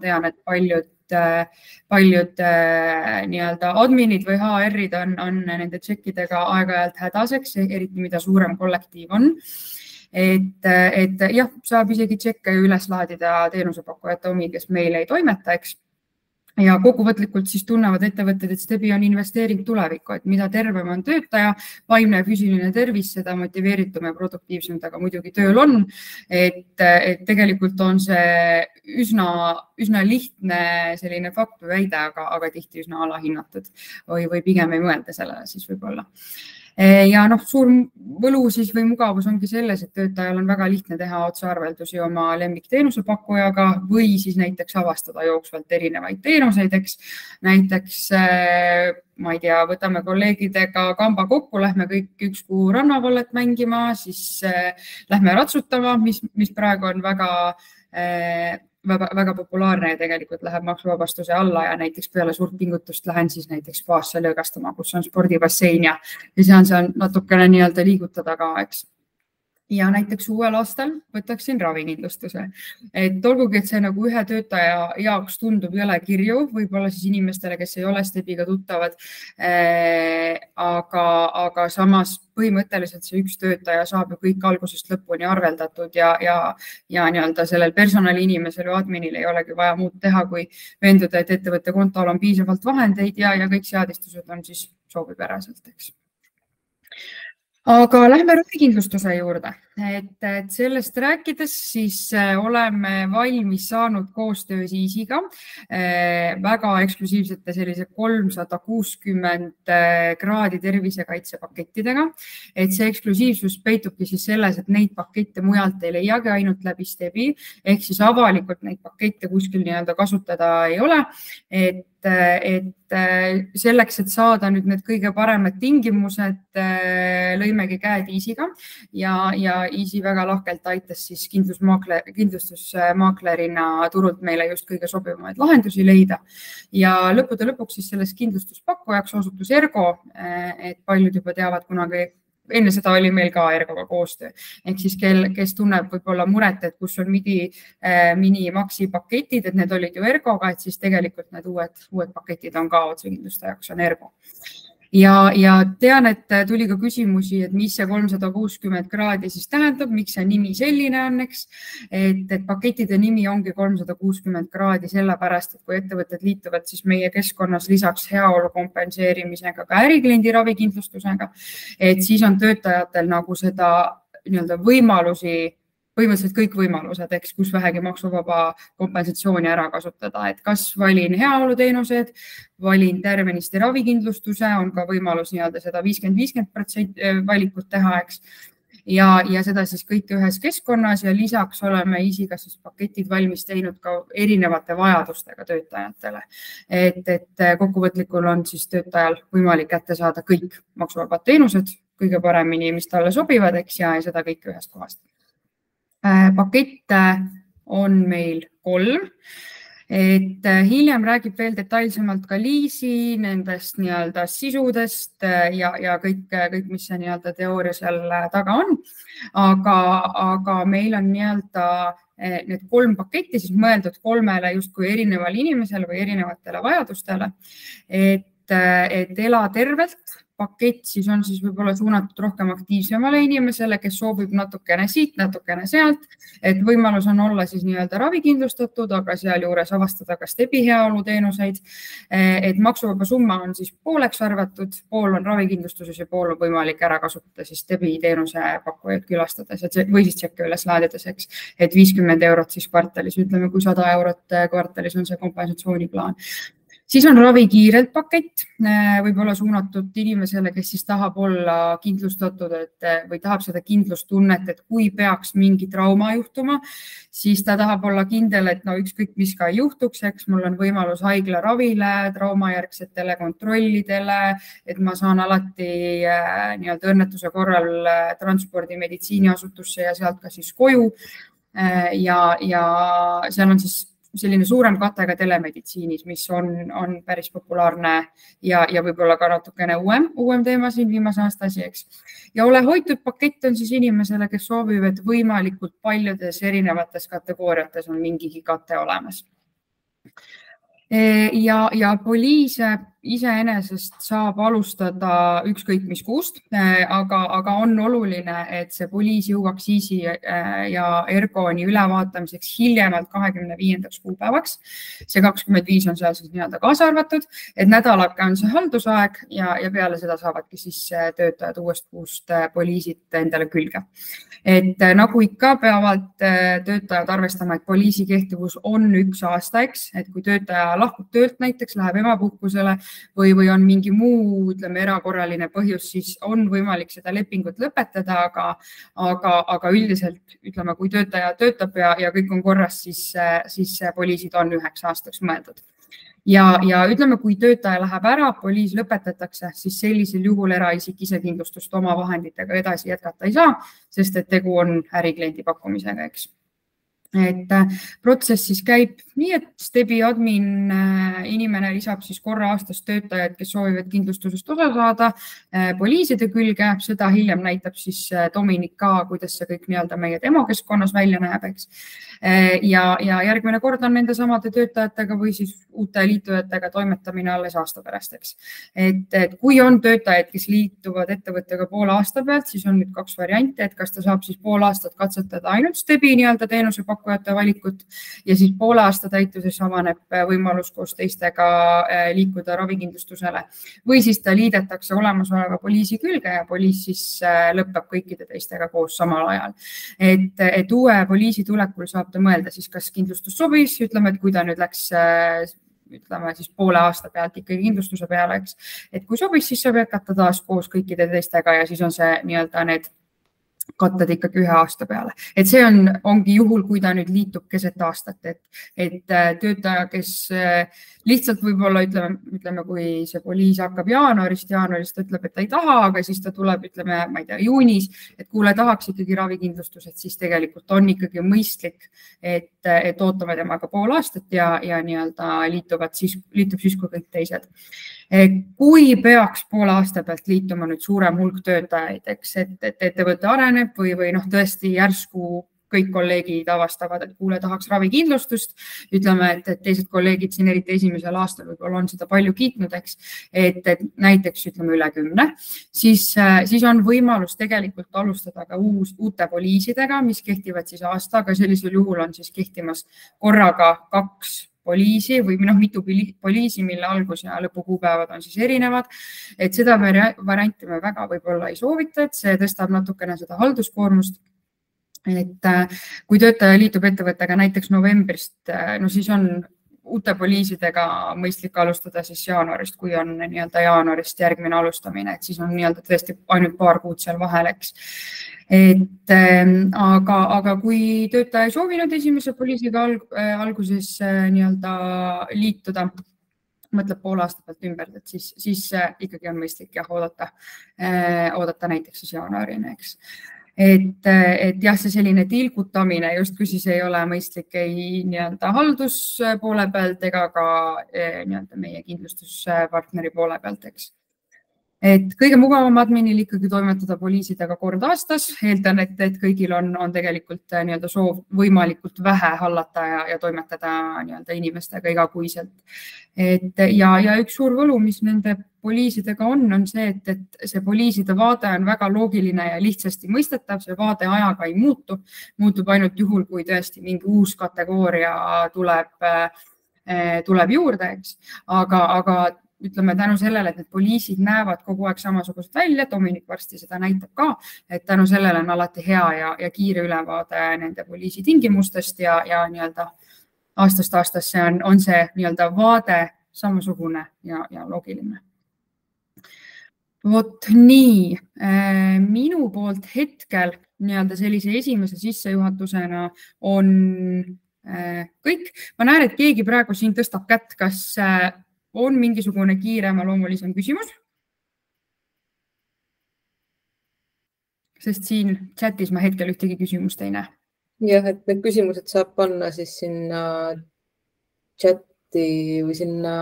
tean, et paljud nii-öelda adminid või HR-id on nende tšekkidega aeg-ajalt hädaseks, eriti mida suurem kollektiiv on. Et jah, saab isegi tšekke üles laadida teenusepakkujate omi, kes meil ei toimeta, eks. Ja kokkuvõtlikult siis tunnevad ettevõtted, et Stebi on investeering tulevikku, et mida tervem on töötaja, vaimne ja füüsiline tervis, seda motiveeritum ja produktiivsem ta ka muidugi tööl on. Et tegelikult on see üsna lihtne selline fakt või väide, aga tihti üsna alahinnatud või pigem ei mõelda sellele siis võib-olla. Ja suur võlu siis või mugavus ongi selles, et töötajal on väga lihtne teha otsearveldusi oma lemmikteenusepakkujaga või siis näiteks avastada jooksvalt erinevaid teenuseid, eks. Näiteks, ma ei tea, võtame kolleegidega kamba kokku, lähme kõik üks kuu rannavallet mängima, siis lähme ratsutama, mis praegu on väga populaarne ja tegelikult läheb maksuvabastuse alla ja näiteks peale suurt pingutust lähen siis näiteks spaasse lõõgastama, kus on spordibassein ja saan natukene nii-öelda liigutada ka, eks. Ja näiteks uuel aastal võtaksin ravikindlustuse. Et olgugi, et see nagu ühe töötaja jaoks tundub jõle kirju, võib-olla siis inimestele, kes ei ole Stebiga tuttavad, aga samas põhimõtteliselt see üks töötaja saab ju kõik algusest lõpuni arveldatud ja nii-öelda sellel personaliinimesel või adminil ei olegi vaja muud teha, kui veenduda, et ettevõtte kontol on piisavalt vahendeid ja kõik seadistused on siis soovipäraselt, eks. Aga lähme ravikindlustuse juurde, et sellest rääkides siis oleme valmis saanud koostöös Easy'ga väga eksklusiivsete sellise 360 kraadi tervisekaitsepakettidega. Et see eksklusiivsus peitubki siis selles, et neid pakette mujalt ei leiagi ainult läbi Stebi, ehk siis avalikult neid pakette kuskil nii-öelda kasutada ei ole. Et selleks, et saada nüüd need kõige paremad tingimused, lõimegi käed Easy'ga ja Easy väga lahkelt aitas siis kindlustusmaaklerina turult meile just kõige sobivamaid lahendusi leida. Ja lõppude lõpuks siis selles kindlustuspakkujaks osutus Ergo, et paljud juba teavad kunagi, enne seda oli meil ka Ergoga koostöö. Ehk siis kes tunneb võib-olla muret, et kus on mini-maxi paketid, et need olid ju Ergoga, et siis tegelikult need uued paketid on ka otsekindlustajaks on Ergo. Ja tean, et tuli ka küsimusi, et mis see 360 kraadi siis tähendab, miks see nimi selline on, eks. Et pakettide nimi ongi 360 kraadi sellepärast, et kui ettevõtted liituvad, siis meie keskkonnas lisaks heaolu kompenseerimisega ka ärikliendi ravikindlustusega, et siis on töötajatel nagu seda nii-öelda võimalusi, põhimõtteliselt kõik võimalused, eks, kus vähegi maksuvaba kompensatsiooni ära kasutada, et kas valin heaoluteenused, valin tervenisti ravikindlustuse, on ka võimalus nii-öelda seda 50-50% valikut teha, eks. Ja seda siis kõike ühes keskkonnas ja lisaks oleme Easy'ga siis paketid valmis teinud ka erinevate vajadustega töötajatele. Et kokkuvõtlikul on siis töötajal võimalik kätte saada kõik maksuvabad teenused kõige paremini, mis talle sobivad, eks, ja seda kõike ühest kohast. Pakette on meil 3, et hiljem räägib veel detailsemalt ka Liisi nendest nii-öelda sisudest ja kõik, mis see nii-öelda teooria seal taga on. Aga meil on nii-öelda need 3 paketti siis mõeldud 3 justkui erinevale inimesele või erinevatele vajadustele, et ela tervelt. Pakett siis on siis võib-olla suunatud rohkem aktiivsemale inimesele, kes soovib natukene siit, natukene sealt, et võimalus on olla siis nii-öelda ravikindlustatud, aga seal juures avastada ka Stebi heaoluteenuseid, et maksuvaba summa on siis pooleks arvatud, pool on ravikindlustuses ja pool on võimalik ära kasutada siis Stebi teenuse pakkujaid külastades või siis tšekke üles laadides, eks, et 50 eurot siis kvartalis, ütleme, kui 100 eurot kvartalis on see kompensatsiooniplaan. Siis on ravi kiirelt pakett, võib-olla suunatud inimesele, kes siis tahab olla kindlustatud või tahab seda kindlustunnet, et kui peaks mingi trauma juhtuma, siis ta tahab olla kindel, et ükskõik mis ka ei juhtuks, eks mul on võimalus haiglaravile, traumajärgsetele kontrollidele, et ma saan alati nii-öelda õnnetuse korral transpordi meditsiiniasutusse ja sealt ka siis koju ja seal on siis selline suurem katega telemeditsiinis, mis on päris populaarne ja võib-olla ka natukene uuem teema siin viimase aasta asi, eks. Ja ole hoitud pakett on siis inimesele, kes soovib, et võimalikult paljudes erinevates kategooriates on mingigi kate olemas. Ja poliise iseenesest saab alustada ükskõik mis kuust, aga on oluline, et see poliis jõuaks ISI ja ERGO-ni ülevaatamiseks hiljemalt 25. kuupäevaks. See 25 on seal siis nii-öelda kaasa arvatud, et nädalake on see haldusaeg ja peale seda saavadki siis töötajad uuest kuust poliisid endale külge. Et nagu ikka peavad töötajad arvestama, et poliisi kehtivus on 1 aasta, eks, et kui töötaja lahkub töölt näiteks, läheb emapuhkusele või on mingi muu, ütleme, erakorraline põhjus, siis on võimalik seda lepingut lõpetada, aga üldiselt, ütleme, kui töötaja töötab ja kõik on korras, siis poliisid on 1 aastaks mõeldud. Ja ütleme, kui töötaja läheb ära, poliis lõpetatakse, siis sellisel juhul eraisik isekindlustust oma vahenditega edasi jätkata ei saa, sest et tegu on ärikliendi pakkumisega, eks. Et protsess siis käib nii, et Stebi admin inimene lisab siis korra aastas töötajad, kes soovivad kindlustusest osa saada poliiside külge. Seda hiljem näitab siis Dominik ka, kuidas see kõik nii-öelda meie demokeskkonnas välja näeb, eks. Ja järgmine kord on nende samade töötajatega või siis uute liitujatega toimetamine alles aasta pärast, eks. Et kui on töötajad, kes liituvad ettevõttega poole aasta pealt, siis on nüüd 2 varianti, et kas ta saab siis pool aastat katsetada ainult Stebi nii-öelda teenuse pakkujate valikut ja siis poole aasta täituses avaneb võimalus koos teistega liikuda ravikindlustusele või siis ta liidetakse olemasoleva poliisi külge ja poliis siis lõpeb kõikide teistega koos samal ajal. Et uue poliisi tulekul saab ta mõelda siis, kas kindlustus sobis, ütleme, et kui ta nüüd läks ütleme siis poole aasta pealt ikkagi kindlustuse peale, eks. Et kui sobis, siis saab jätkata taas koos kõikide teistega ja siis on see nii-öelda need kattad ikkagi 1 aasta peale. Et see ongi juhul, kui ta nüüd liitub keset aastat, et töötaja, kes lihtsalt võib-olla ütleme, kui see poliis hakkab jaanuarist ütleb, et ta ei taha, aga siis ta tuleb, ütleme, ma ei tea, juunis, et kuule, tahaks ikkagi ravikindlustused, siis tegelikult on ikkagi mõistlik, et ootame temaga pool aastat ja nii-öelda liitub siis, kui kõik teised. Kui peaks poole aasta pealt liituma nüüd suurem hulk töötajaid, eks, et ettevõte areneb või tõesti järsku kõik kolleegid avastavad, et kuule, tahaks ravikindlustust. Ütleme, et teised kolleegid siin eriti esimesel aastal võib-olla on seda palju kiitnud, eks, et näiteks ütleme üle 10, siis on võimalus tegelikult alustada ka uute poliisidega, mis kehtivad siis aasta, aga sellisel juhul on siis kehtimas korraga 2 poliisi või mitu poliisi, mille algus- ja lõpukuupäevad on siis erinevad. Et seda varianti me väga võib-olla ei soovita, et see tõstab natukene seda halduskoormust. Et kui töötaja liitub ettevõttega näiteks novembrist, siis on uute poliisidega mõistlik alustada siis jaanuarist, kui on nii-öelda jaanuarist järgmine alustamine, et siis on nii-öelda tõesti ainult paar kuud seal vahel, eks. Aga kui töötaja ei soovinud esimese poliisiga alguses nii-öelda liituda, mõtleb poole aasta pealt ümber, et siis ikkagi on mõistlik oodata näiteks siis jaanuarini, eks. Et jah, see selline tilgutamine justkui siis ei ole mõistlik ei nii-öelda halduspoole pealt ega ka nii-öelda meie kindlustuspartneri poole pealt, eks. Et kõige mugavam adminil ikkagi toimetada poliisidega kord aastas. Eeldan, et kõigil on tegelikult nii-öelda soov võimalikult vähe hallata ja toimetada nii-öelda inimestega igakuiselt. Ja üks suur võlu, mis nende poliisidega on see, et see poliiside vaade on väga loogiline ja lihtsasti mõistetav. See vaade ajaga ei muutu, muutub ainult juhul, kui tõesti mingi uus kategooria tuleb juurde, eks. Aga ütleme tänu sellele, et need poliisid näevad kogu aeg samasugused välja, Dominik varsti seda näitab ka, et tänu sellele on alati hea ja kiire ülevaade nende poliisi tingimustest ja nii-öelda aastast aastasse on see nii-öelda vaade samasugune ja loogiline. Vot nii, minu poolt hetkel nii-öelda sellise esimese sissejuhatusena on kõik. Ma näen, et keegi praegu siin tõstab kätt, kas on mingisugune kiirema loomulisem küsimus? Sest siin chatis ma hetkel ühtegi küsimust ei näe. Jah, et need küsimused saab panna siis sinna chati või sinna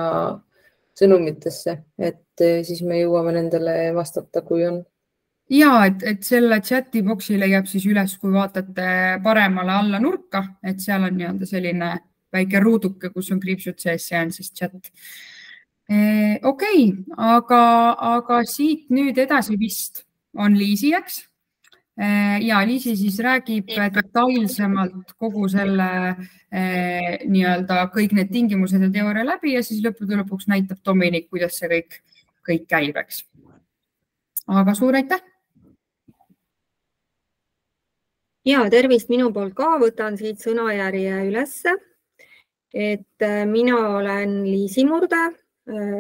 sõnumitesse, et siis me jõuame nendele vastata, kui on. Ja, et selle chati boksi leiab siis üles, kui vaatate paremale alla nurka, et seal on nii-öelda selline väike ruuduke, kus on kriipsud sees, see on siis chat. Okei, aga siit nüüd edasi vist on Liisi, eks? Ja Liisi siis räägib detailsemalt kogu selle nii-öelda kõik need tingimused ja teooria läbi ja siis lõppude lõpuks näitab Dominik, kuidas see kõik käib, eks. Aga suur aitäh! Ja tervist minu poolt ka, võtan siit sõnajärje ülesse. Et mina olen Liisi Murde,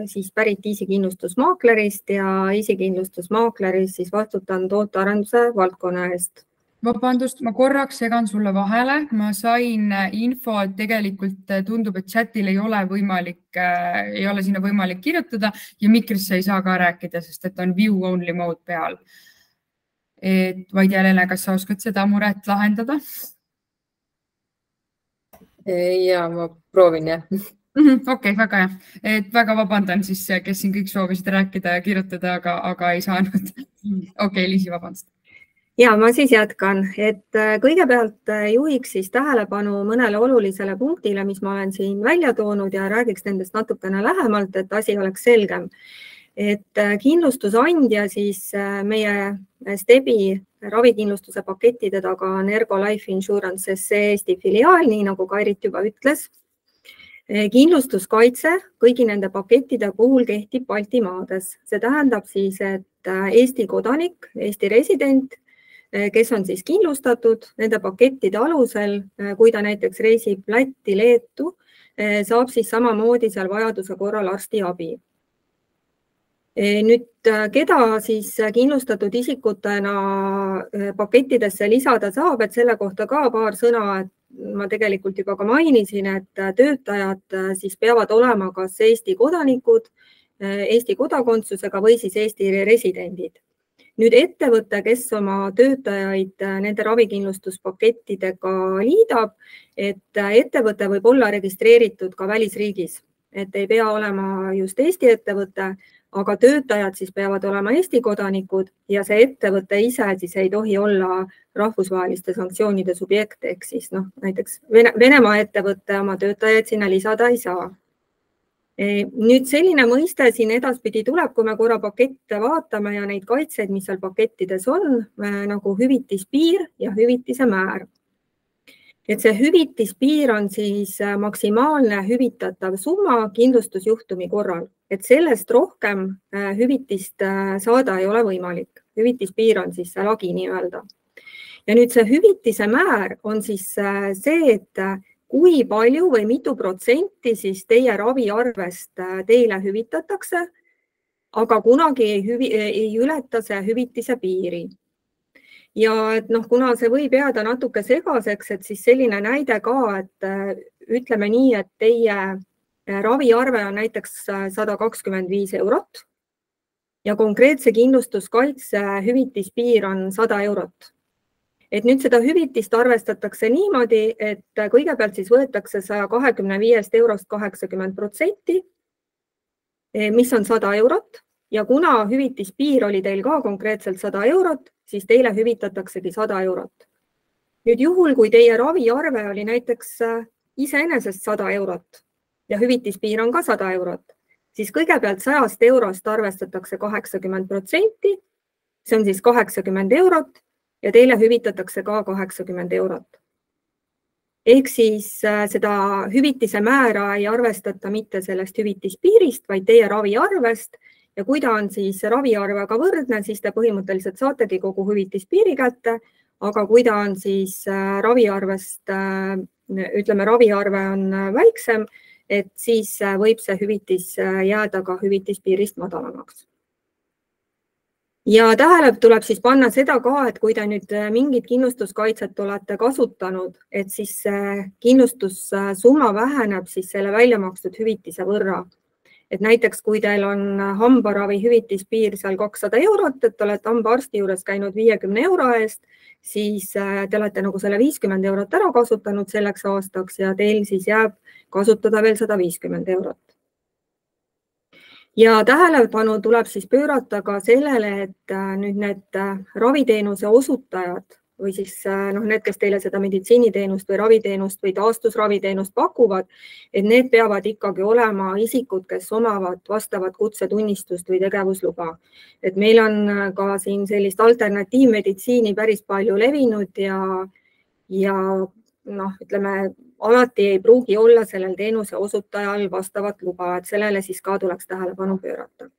siis pärit easikindlustusmaaklerist ja easikindlustusmaakleris siis vastutan tootearenduse valdkonna eest. Vabandust, ma korraks segan sulle vahele. Ma sain info, et tegelikult tundub, et chatil ei ole sinna võimalik kirjutada ja mikrisse ei saa ka rääkida, sest et on view only mode peal. Vaid Jelena, kas sa oskad seda muret lahendada? Ja ma proovin, jah. Okei, väga hea. Väga vabandan siis, kes siin kõik soovisid rääkida ja kirjutada, aga ei saanud. Okei, Liisi, vabandust. Ja ma siis jätkan, et kõigepealt juhiks siis tähelepanu mõnele olulisele punktile, mis ma olen siin välja toonud ja räägiks nendest natukene lähemalt, et asi oleks selgem. Et kindlustusandja siis meie Stebi ravikindlustuse pakettide taga on Ergo Life Insurance SE Eesti filiaal, nii nagu Kairit juba ütles. Kindlustuskaitse kõigi nende pakettide puhul kehtib Baltimaades. See tähendab siis, et Eesti kodanik, Eesti resident, kes on siis kindlustatud nende pakettide alusel, kui ta näiteks reisib Lätti, Leetu, saab siis samamoodi seal vajaduse korral arstiabi. Nüüd, keda siis kindlustatud isikutena pakettidesse lisada saab, et selle kohta ka paar sõna, et ma tegelikult juba ka mainisin, et töötajad siis peavad olema kas Eesti kodanikud, Eesti kodakondsusega või siis Eesti residendid. Nüüd ettevõte, kes oma töötajaid nende ravikindlustuspakettidega liidab, et ettevõte võib olla registreeritud ka välisriigis, et ei pea olema just Eesti ettevõte, aga töötajad siis peavad olema Eesti kodanikud ja see ettevõte ise siis ei tohi olla rahvusvaheliste sanktsioonide subjekt, ehk siis näiteks Venemaa ettevõte oma töötajaid sinna lisada ei saa. Nüüd selline mõiste siin edaspidi tuleb, kui me korra pakette vaatame ja neid kaitseid, mis seal pakettides on, nagu hüvitispiir ja hüvitise määr. Et see hüvitispiir on siis maksimaalne hüvitatav summa kindlustusjuhtumi korral, et sellest rohkem hüvitist saada ei ole võimalik. Hüvitispiir on siis see lagi nii-öelda. Ja nüüd see hüvitise määr on siis see, et kui palju või mitu protsenti siis teie raviarvest teile hüvitatakse, aga kunagi ei ületa see hüvitise piiri. Ja kuna see võib jääda natuke segaseks, et siis selline näide ka, et ütleme nii, et teie raviarve on näiteks 125 eurot ja konkreetse kindlustuskaitse hüvitispiir on 100 eurot. Et nüüd seda hüvitist arvestatakse niimoodi, et kõigepealt siis võetakse 125 eurost 80%, mis on 100 eurot. Ja kuna hüvitispiir oli teil ka konkreetselt 100 eurot, siis teile hüvitataksegi 100 eurot. Nüüd juhul, kui teie raviarve oli näiteks iseenesest 100 eurot ja hüvitispiir on ka 100 eurot, siis kõigepealt 100 eurost arvestatakse 80%, see on siis 80 eurot ja teile hüvitatakse ka 80 eurot. Ehk siis seda hüvitise määra ei arvestata mitte sellest hüvitispiirist, vaid teie raviarvest. Ja kui ta on siis raviarvega võrdne, siis te põhimõtteliselt saategi kogu hüvitispiiri kätte, aga kui ta on siis raviarvest, ütleme raviarve on väiksem, et siis võib see hüvitis jääda ka hüvitispiirist madalamaks. Ja tähele tuleb siis panna seda ka, et kui te nüüd mingit kindlustuskaitset olete kasutanud, et siis kindlustussumma väheneb siis selle välja makstud hüvitise võrra. Et näiteks kui teil on hambaravi hüvitispiir seal 200 eurot, et olete hambaarsti juures käinud 50 euro eest, siis te olete nagu selle 50 eurot ära kasutanud selleks aastaks ja teil siis jääb kasutada veel 150 eurot. Ja tähelepanu tuleb siis pöörata ka sellele, et nüüd need raviteenuse osutajad või siis need, kes teile seda meditsiiniteenust või raviteenust või taastusraviteenust pakuvad, et need peavad ikkagi olema isikud, kes omavad vastavat kutsetunnistust või tegevusluba. Et meil on ka siin sellist alternatiivmeditsiini päris palju levinud ja ütleme, alati ei pruugi olla sellel teenuse osutajal vastavat luba, et sellele siis ka tuleks tähelepanu pöörata.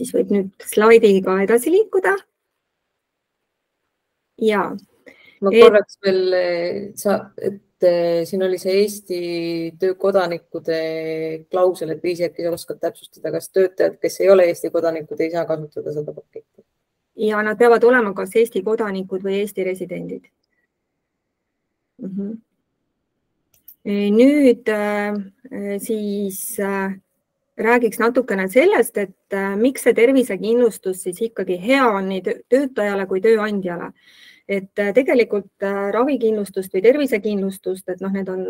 Siis võib nüüd slaidiga edasi liikuda. Ja. Ma korraks veel, et siin oli see Eesti töökodanikude klausel, et Liisi äkki oskad täpsustada, kas töötajad, kes ei ole Eesti kodanikud, ei saa kasutada seda paketti? Ja nad peavad olema kas Eesti kodanikud või Eesti residendid. Nüüd siis räägiks natukene sellest, et miks see tervisekindlustus siis ikkagi hea on nii töötajale kui tööandjale. Et tegelikult ravikindlustust või tervisekindlustust, et need on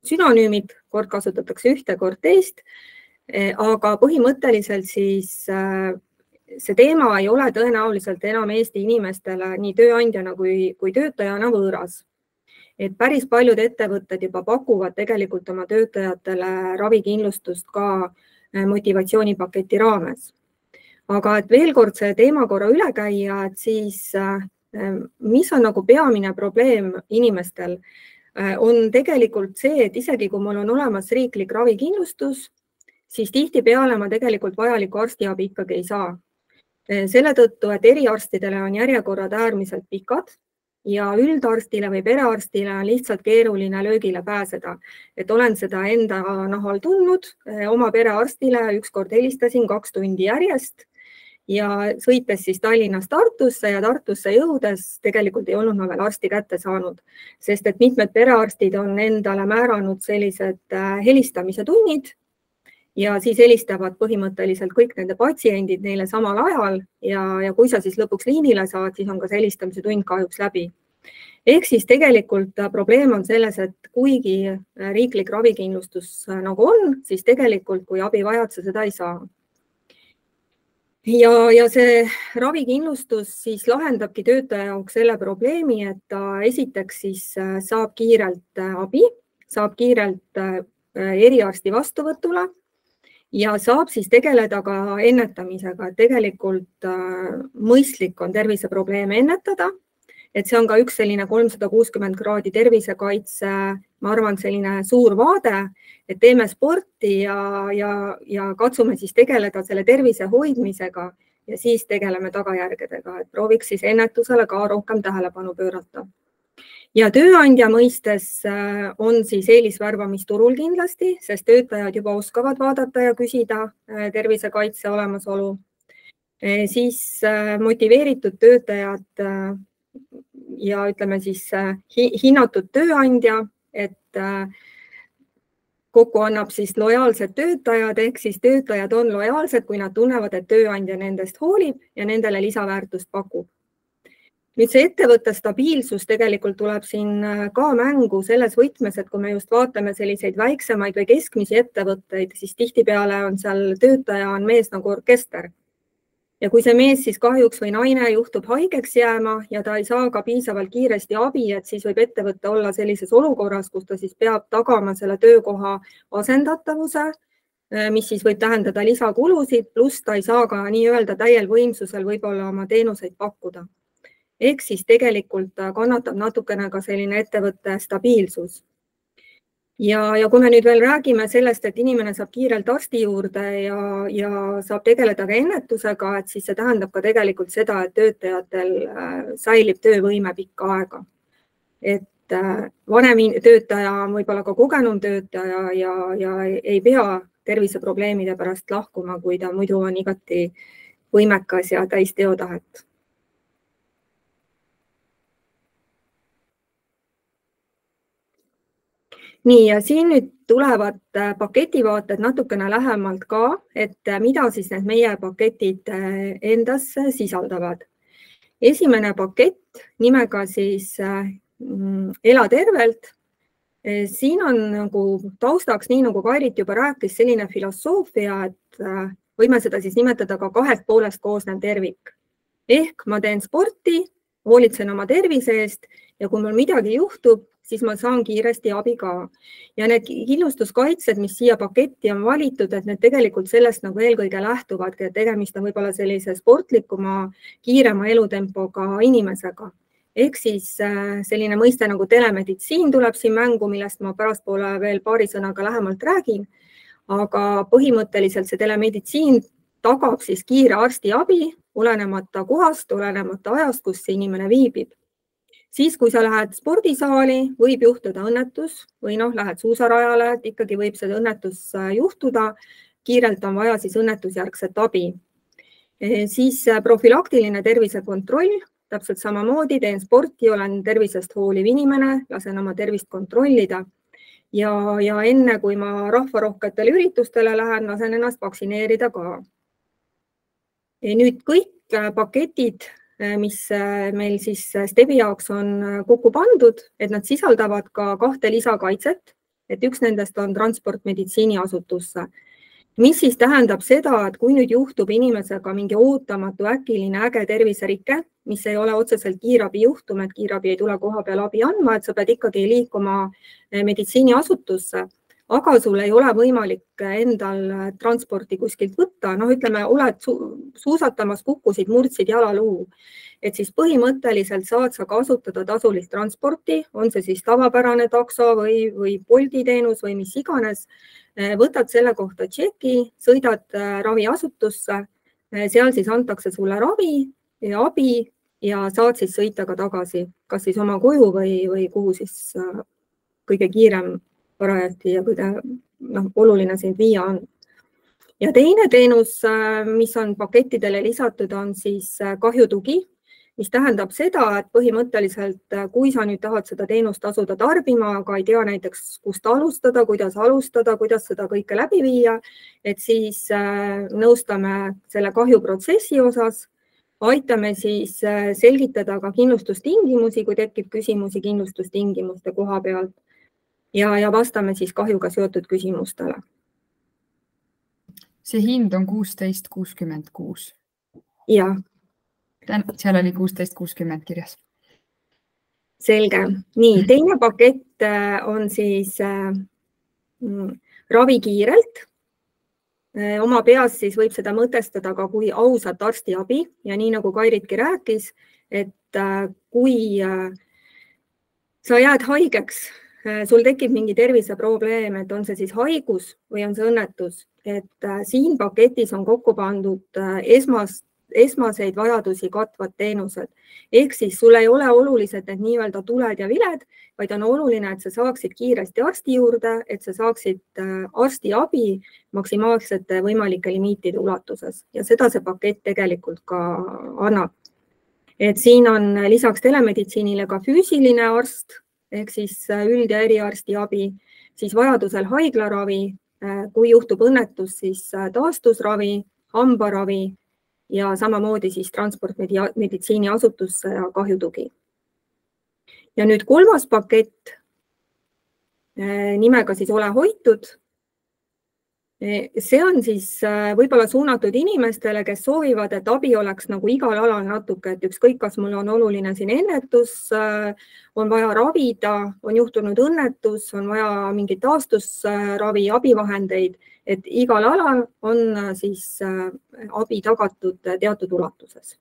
sünonüümid, kord kasutatakse ühte, kord teist, aga põhimõtteliselt siis see teema ei ole tõenäoliselt enam Eesti inimestele nii tööandjana kui töötajana võõras. Et päris paljud ettevõtted juba pakuvad tegelikult oma töötajatele ravikindlustust ka motivatsioonipaketi raames. Aga et veel kord see teema korra üle käia, et siis mis on nagu peamine probleem inimestel, on tegelikult see, et isegi kui mul on olemas riiklik ravikindlustus, siis tihtipeale ma tegelikult vajalikku arstiabi ikkagi ei saa. Selle tõttu, et eriarstidele on järjekorrad äärmiselt pikad ja üldarstile või perearstile on lihtsalt keeruline löögile pääseda. Et olen seda enda nahal tundnud, oma perearstile ükskord helistasin 2 tundi järjest ja sõites siis Tallinnast Tartusse ja Tartusse jõudes tegelikult ei olnud ma veel arsti kätte saanud, sest et mitmed perearstid on endale määranud sellised helistamise tunnid ja siis helistavad põhimõtteliselt kõik nende patsiendid neile samal ajal ja kui sa siis lõpuks liinile saad, siis on ka see helistamise tund kahjuks läbi. Ehk siis tegelikult probleem on selles, et kuigi riiklik ravikindlustus nagu on, siis tegelikult kui abi vajad, sa seda ei saa. Ja see ravikindlustus siis lahendabki töötaja jaoks selle probleemi, et ta esiteks siis saab kiirelt abi, saab kiirelt eriarsti vastuvõtule ja saab siis tegeleda ka ennetamisega. Tegelikult mõistlik on terviseprobleeme ennetada, et see on ka üks selline 360 kraadi tervisekaitse, ma arvan, selline suur vaade, et teeme sporti ja katsume siis tegeleda selle tervise hoidmisega ja siis tegeleme tagajärgedega, et prooviks siis ennetusele ka rohkem tähelepanu pöörata. Ja tööandja mõistes on siis eelisvärbamisturul kindlasti, sest töötajad juba oskavad vaadata ja küsida tervisekaitse olemasolu. Siis motiveeritud töötajad ja ütleme siis hinnatud tööandja, et kokku annab siis lojaalsed töötajad, ehk siis töötajad on lojaalsed, kui nad tunnevad, et tööandja nendest hoolib ja nendele lisaväärtust pakub. Nüüd see ettevõtte stabiilsus tegelikult tuleb siin ka mängu selles võtmes, et kui me just vaatame selliseid väiksemaid või keskmisi ettevõtteid, siis tihtipeale on seal töötaja on mees nagu orkester. Ja kui see mees siis kahjuks või naine juhtub haigeks jääma ja ta ei saa ka piisavalt kiiresti abi, et siis võib ettevõte olla sellises olukorras, kus ta siis peab tagama selle töökoha asendatavuse, mis siis võib tähendada lisakulusid, pluss ta ei saa ka nii-öelda täiel võimsusel võib-olla oma teenuseid pakkuda. Ehk siis tegelikult kannatab natukene ka selline ettevõtte stabiilsus. Ja kui me nüüd veel räägime sellest, et inimene saab kiirelt arsti juurde ja saab tegeleda ka ennetusega, et siis see tähendab ka tegelikult seda, et töötajatel säilib töövõime pikka aega. Et vanem töötaja on võib-olla ka kogenum töötaja ja ei pea terviseprobleemide pärast lahkuma, kui ta muidu on igati võimekas ja täis teotahet. Nii, ja siin nüüd tulevad paketivaated natukene lähemalt ka, et mida siis need meie paketid endas sisaldavad. Esimene pakett nimega siis Ela tervelt. Siin on nagu taustaks, nii nagu Kairit juba rääkis, selline filosoofia, et võime seda siis nimetada ka 2 poolest koosnev tervik. Ehk ma teen sporti, hoolitsen oma tervise eest ja kui mul midagi juhtub, siis ma saan kiiresti abi ka. Ja need kindlustuskaitsed, mis siia paketti on valitud, et need tegelikult sellest nagu eelkõige lähtuvadki, et tegemist on võib-olla sellise sportlikuma, kiirema elutempoga inimesega. Ehk siis selline mõiste nagu telemeditsiin tuleb siin mängu, millest ma pärastpoole veel paari sõnaga lähemalt räägin. Aga põhimõtteliselt see telemeditsiin tagab siis kiire arstiabi, olenemata kohast, olenemata ajast, kus see inimene viibib. Siis, kui sa lähed spordisaali, võib juhtuda õnnetus või lähed suusarajale, et ikkagi võib see õnnetus juhtuda. Kiirelt on vaja siis õnnetusjärgset abi. Siis profülaktiline tervisekontroll, täpselt samamoodi teen sporti, olen tervisest hooliv inimene, lasen oma tervist kontrollida. Ja enne, kui ma rahvarohketele üritustele lähen, lasen ennast vaktsineerida ka. Nüüd kõik paketid, mis meil siis STEB-i jaoks on kokku pandud, et nad sisaldavad ka 2 lisakaitset, et üks nendest on transport meditsiiniasutusse. Mis siis tähendab seda, et kui nüüd juhtub inimesega mingi ootamatu äkiline äge terviserike, mis ei ole otseselt kiirabi juhtum, et kiirabi ei tule koha peal abi andma, et sa pead ikkagi liikuma meditsiiniasutusse, aga sul ei ole võimalik endal transporti kuskilt võtta. Ütleme, oled suusatamas, kukkusid, murdsid jalaluu. Et siis põhimõtteliselt saad sa kasutada tasulist transporti, on see siis tavapärane takso või Bolti teenus või mis iganes. Võtad selle kohta tšeki, sõidad raviasutusse, seal siis antakse sulle ravi ja abi ja saad siis sõita ka tagasi, kas siis oma koju või kuhu siis kõige kiirem parajasti ja kõige oluline sind viia on. Ja teine teenus, mis on pakettidele lisatud, on siis kahjutugi, mis tähendab seda, et põhimõtteliselt, kui sa nüüd tahad seda teenust asuda tarbima, aga ei tea näiteks, kust alustada, kuidas seda kõike läbi viia, et siis nõustame selle kahjuprotsessi osas, aitame siis selgitada ka kindlustustingimusi, kui tekib küsimusi kindlustustingimuste koha pealt ja vastame siis kahjuga seotud küsimustele. See hind on 16,66. Jah. Seal oli 16,60 kirjas. Selge. Nii, teine pakett on siis ravi kiirelt. Oma peas siis võib seda mõtestada ka kui ausat arstiabi ja nii nagu Kairitki rääkis, et kui sa jääd haigeks, sul tekib mingi terviseprobleem, et on see siis haigus või on see õnnetus, et siin paketis on kokku pandud esmaseid vajadusi katvad teenused. Ehk siis sul ei ole olulised need nii-öelda tuled ja viled, vaid on oluline, et sa saaksid kiiresti arsti juurde, et sa saaksid arstiabi maksimaalsete võimalike limiitide ulatuses. Ja seda see pakett tegelikult ka annab. Et siin on lisaks telemeditsiinile ka füüsiline arst, ehk siis üld- ja eriarsti abi, siis vajadusel haiglaravi, kui juhtub õnnetus, siis taastusravi, hambaravi ja samamoodi siis transport meditsiiniasutusse ja kahjutugi. Ja nüüd 3. pakett nimega siis Ole hoitud. See on siis võib-olla suunatud inimestele, kes soovivad, et abi oleks nagu igal alal natuke, et ükskõik, kas mul on oluline siin ennetus, on vaja ravida, on juhtunud õnnetus, on vaja mingit taastusravi, abivahendeid, et igal alal on siis abi tagatud teatud ulatuses.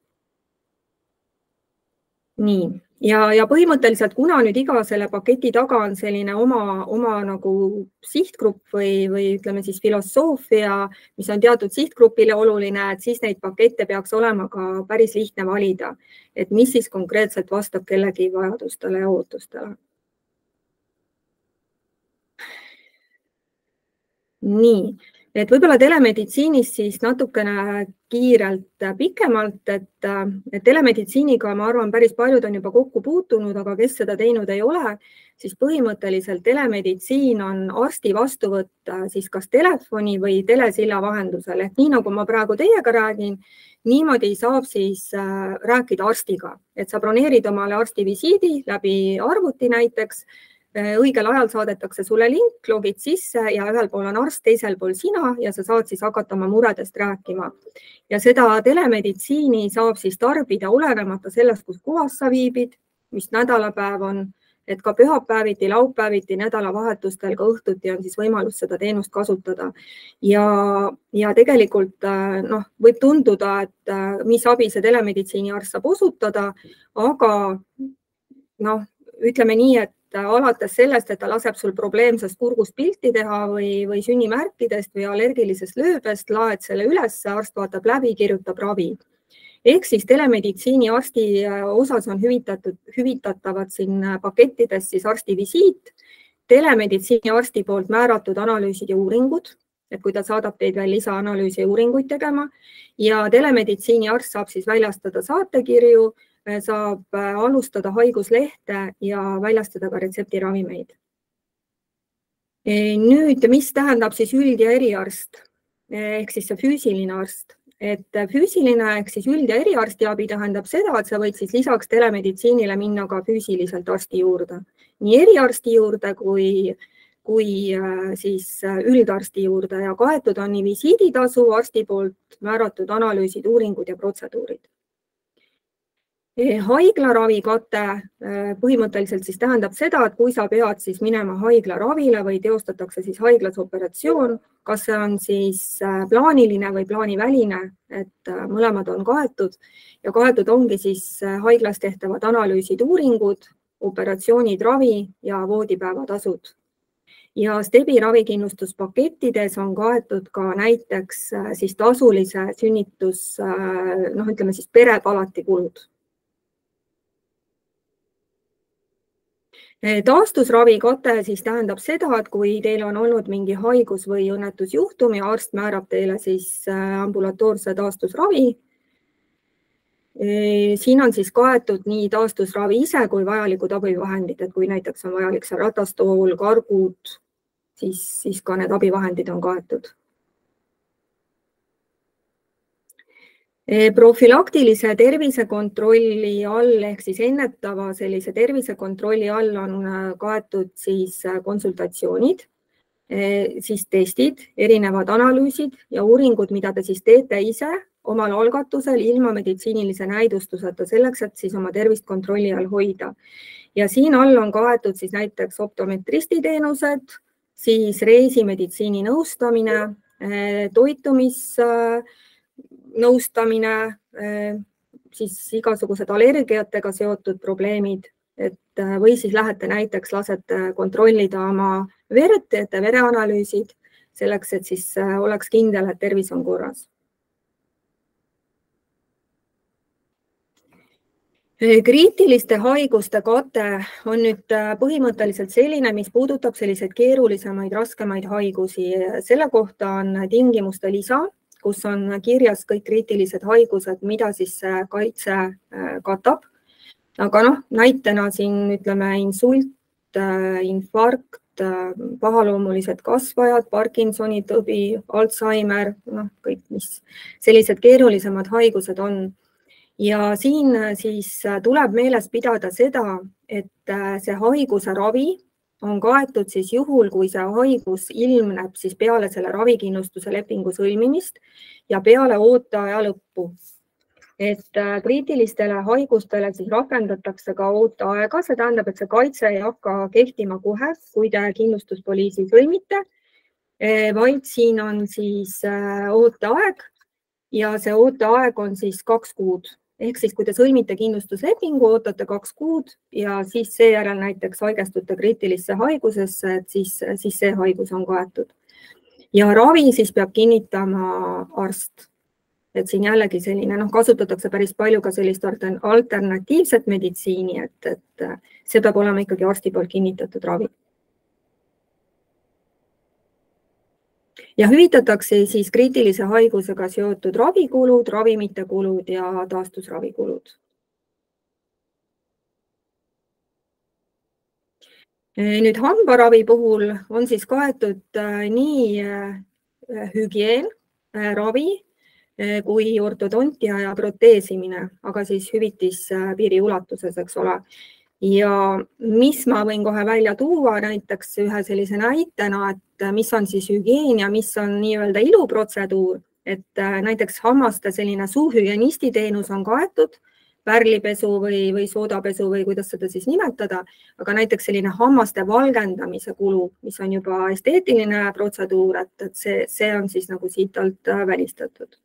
Nii, ja põhimõtteliselt, kuna nüüd iga selle paketi taga on selline oma nagu sihtgrupp või ütleme siis filosoofia, mis on teatud sihtgrupile oluline, et siis neid pakette peaks olema ka päris lihtne valida, et mis siis konkreetselt vastab kellegi vajadustele ja ootustele. Nii, et võib-olla telemeditsiinis siis natukene kiirelt pikemalt, et telemeditsiiniga ma arvan, päris paljud on juba kokku puutunud, aga kes seda teinud ei ole, siis põhimõtteliselt telemeditsiin on arsti vastuvõtt siis kas telefoni või telesilla vahendusel. Ehk nii nagu ma praegu teiega räägin, niimoodi saab siis rääkida arstiga, et sa broneerid omale arstivisiidi läbi arvuti näiteks, õigel ajal saadetakse sulle link, logid sisse ja ühel pool on arst, teisel pool sina ja sa saad siis hakata oma muredest rääkima. Ja seda telemeditsiini saab siis tarbida olenemata sellest, kus kohas sa viibid, mis nädalapäev on, et ka pühapäeviti, laupäeviti, nädalavahetustel, ka õhtuti on siis võimalus seda teenust kasutada. Ja tegelikult võib tunduda, et mis abi see telemeditsiiniarst saab osutada, aga ütleme nii, et alates sellest, et ta laseb sul probleemsest kurgust pilti teha või sünnimärkidest või allergilisest lööbest, laed selle üles, arst vaatab läbi, kirjutab ravi. Ehk siis telemeditsiini arsti osas on hüvitatavad siin pakettides siis arsti visiit, telemeditsiini arsti poolt määratud analüüsid ja uuringud, et kui ta saadab teid veel lisaanalüüsi ja uuringuid tegema ja telemeditsiini arst saab siis väljastada saatekirju, saab alustada haiguslehte ja väljastada ka retseptiravimeid. Nüüd, mis tähendab siis üld- ja eriarst ehk siis see füüsiline arst? Et füüsiline ehk siis üld- ja eriarstiabi tähendab seda, et sa võid siis lisaks telemeditsiinile minna ka füüsiliselt arsti juurde. Nii eriarsti juurde kui siis üldarsti juurde ja kaetud on nii visiiditasu, arsti poolt määratud analüüsid, uuringud ja protseduurid. Haiglaраvikate põhimõtteliselt siis tähendab seda, et kui sa pead siis minema haiglaravile või teostatakse siis haiglas operatsioon, kas see on siis plaaniline või plaaniväline, et mõlemad on kaetud ja kaetud ongi siis haiglas tehtavad analüüsid, uuringud, operatsioonid, ravi ja voodipäevatasud. Ja STEBi ravikindlustuspakettides on kaetud ka näiteks siis tasulise sünnitus, ütleme siis perepalati kulud. Taastusravikate siis tähendab seda, et kui teil on olnud mingi haigus või õnnetusjuhtum ja arst määrab teile siis ambulatoorse taastusravi, siin on siis kaetud nii taastusravi ise kui vajalikud abivahendid, et kui näiteks on vajalik see ratastool, kargud, siis ka need abivahendid on kaetud. Profülaktilise tervisekontrolli all ehk siis ennetava sellise tervisekontrolli all on kaetud siis konsultatsioonid, siis testid, erinevad analüüsid ja uuringud, mida te siis teete ise omal algatusel ilma meditsiinilise näidustuseta selleks, et siis oma tervist kontrolli all hoida. Ja siin all on kaetud siis näiteks optometristi teenused, siis reisimeditsiini nõustamine, toitumisnõustamine, siis igasugused allergiatega seotud probleemid, või siis lähete näiteks, lasete kontrollida oma veret, teete vereanalüüsid selleks, et siis oleks kindel, et tervis on korras. Kriitiliste haiguste kate on nüüd põhimõtteliselt selline, mis puudutab selliseid keerulisemaid, raskemaid haigusi. Selle kohta on tingimuste lisa, kus on kirjas kõik kriitilised haigused, mida siis kaitse katab. Aga näitena siin ütleme insult, infarkt, pahaloomulised kasvajad, Parkinsoni tõbi, Alzheimer, kõik, mis sellised keerulisemad haigused on. Ja siin siis tuleb meeles pidada seda, et see haiguse ravi on kaetud siis juhul, kui see haigus ilmneb siis peale selle ravikindlustuse lepingu sõlmimist ja peale ooteaja lõppu. Et kriitilistele haigustele siis rakendatakse ka ooteaega, see tähendab, et see kaitse ei hakka kehtima kohe, kui te kindlustuspoliisi sõlmite, vaid siin on siis ooteaeg ja see ooteaeg on siis 2 kuud. Ehk siis, kui te sõlmite kindlustuslepingu, ootate 2 kuud ja siis seejärel näiteks haigestute kriitilisse haigusesse, et siis see haigus on kaetud. Ja ravi siis peab kinnitama arst. Et siin jällegi selline, kasutatakse päris palju ka sellist alternatiivset meditsiini, et see peab olema ikkagi arsti poolt kinnitatud ravi. Ja hüvitatakse siis kriitilise haigusega seotud ravikulud, ravimite kulud ja taastusravikulud. Nüüd hambaravi puhul on siis kaetud nii hügieen, ravi kui ortodontia ja proteesimine, aga siis hüvitis piiri ulatuses, eks ole. Ja mis ma võin kohe välja tuua näiteks ühe sellise näitena, et mis on siis hügieen ja mis on nii-öelda iluprotseduur, et näiteks hammaste selline suuhügienisti teenus on kaetud, pärlipesu või soodapesu või kuidas seda siis nimetada, aga näiteks selline hammaste valgendamise kulu, mis on juba esteetiline protseduur, et see on siis nagu siit alt välistatud.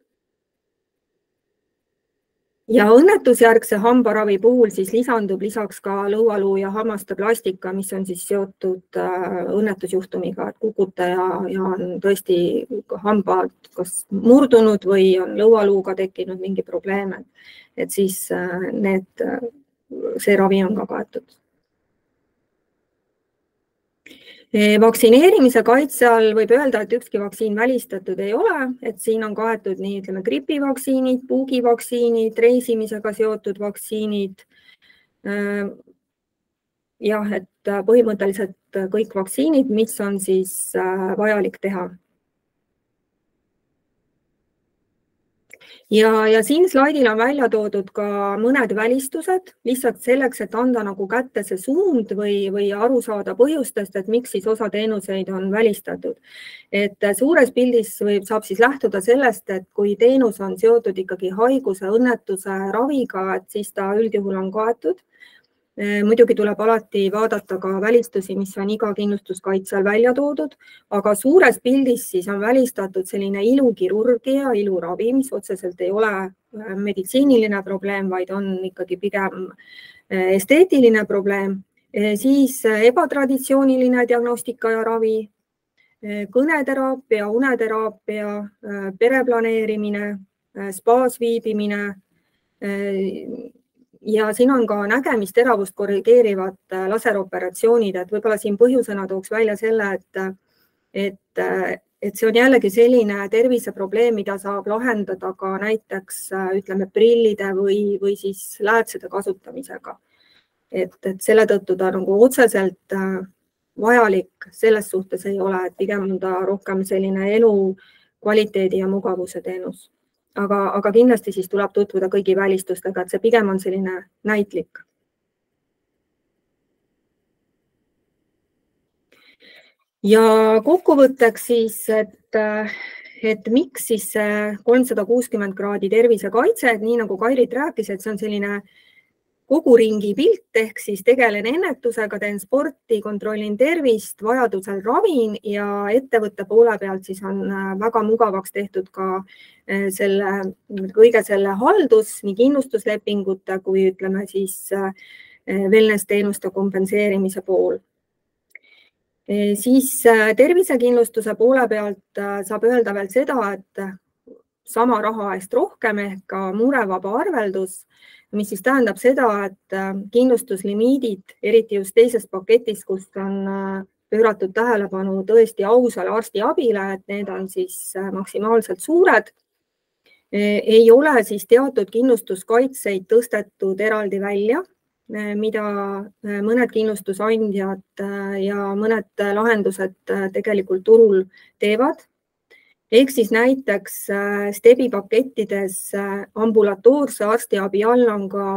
Ja õnnetusjärgse hambaravi puhul siis lisandub lisaks ka lõualuu ja hammaste plastika, mis on siis seotud õnnetusjuhtumiga, et kukute ja on tõesti hambad kas murdunud või on lõualuuga tekkinud mingi probleem, et siis see ravi on ka kaetud. Vaktsineerimise kaitse all võib öelda, et ükski vaktsiin välistatud ei ole, et siin on kaetud nii, ütleme, gripivaktsiinid, puugivaktsiinid, reisimisega seotud vaktsiinid. Jah, et põhimõtteliselt kõik vaktsiinid, mis on siis vajalik teha. Ja siin slaidil on välja toodud ka mõned välistused, lihtsalt selleks, et anda nagu kätte see suund või aru saada põhjustest, et miks siis osa teenuseid on välistatud. Et suures pildis saab siis lähtuda sellest, et kui teenus on seotud ikkagi haiguse, õnnetuse, raviga, et siis ta üldjuhul on kaetud. Muidugi tuleb alati vaadata ka välistusi, mis on iga kindlustuskaitsel välja toodud, aga suures pildis siis on välistatud selline ilukirurgia, iluravi, mis otseselt ei ole meditsiiniline probleem, vaid on ikkagi pigem esteetiline probleem. Siis ebatraditsiooniline diagnostika ja ravi, kõneteraapia, uneteraapia, pereplaneerimine, spaas viibimine. Ja siin on ka nägemisteravust korrigeerivad laseroperatsioonid, et võib-olla siin põhjusena tooks välja selle, et see on jällegi selline terviseprobleem, mida saab lahendada ka näiteks, ütleme, prillide või siis läätsede kasutamisega. Et selle tõttu ta nagu otseselt vajalik selles suhtes ei ole, et pigem on ta rohkem selline elu kvaliteedi ja mugavuse teenus. Aga kindlasti siis tuleb tutvuda kõigi välistustega, et see pigem on selline näitlik. Ja kokkuvõtteks siis, et miks siis 360 kraadi tervisekaitse, et nii nagu Kairit rääkis, et see on selline kogu ringi pilt, ehk siis tegelen ennetusega, teen sporti, kontrollin tervist, vajadusel ravin ja ettevõtte poole pealt siis on väga mugavaks tehtud ka kõige selle haldus, nii kindlustuslepingute kui ütleme siis wellness-teenuste kompenseerimise pool. Siis tervisekindlustuse poole pealt saab öelda veel seda, et sama raha eest rohkem ehk ka murevaba arveldus, mis siis tähendab seda, et kindlustuslimiidid, eriti just teises paketis, kus on pööratud tähelepanu tõesti ausale arstiabile, et need on siis maksimaalselt suured. Ei ole siis teatud kindlustuskaitseid tõstetud eraldi välja, mida mõned kindlustusandjad ja mõned lahendused tegelikult turul teevad. Ehk siis näiteks STEBi pakettides ambulatoorse arstiabi all on ka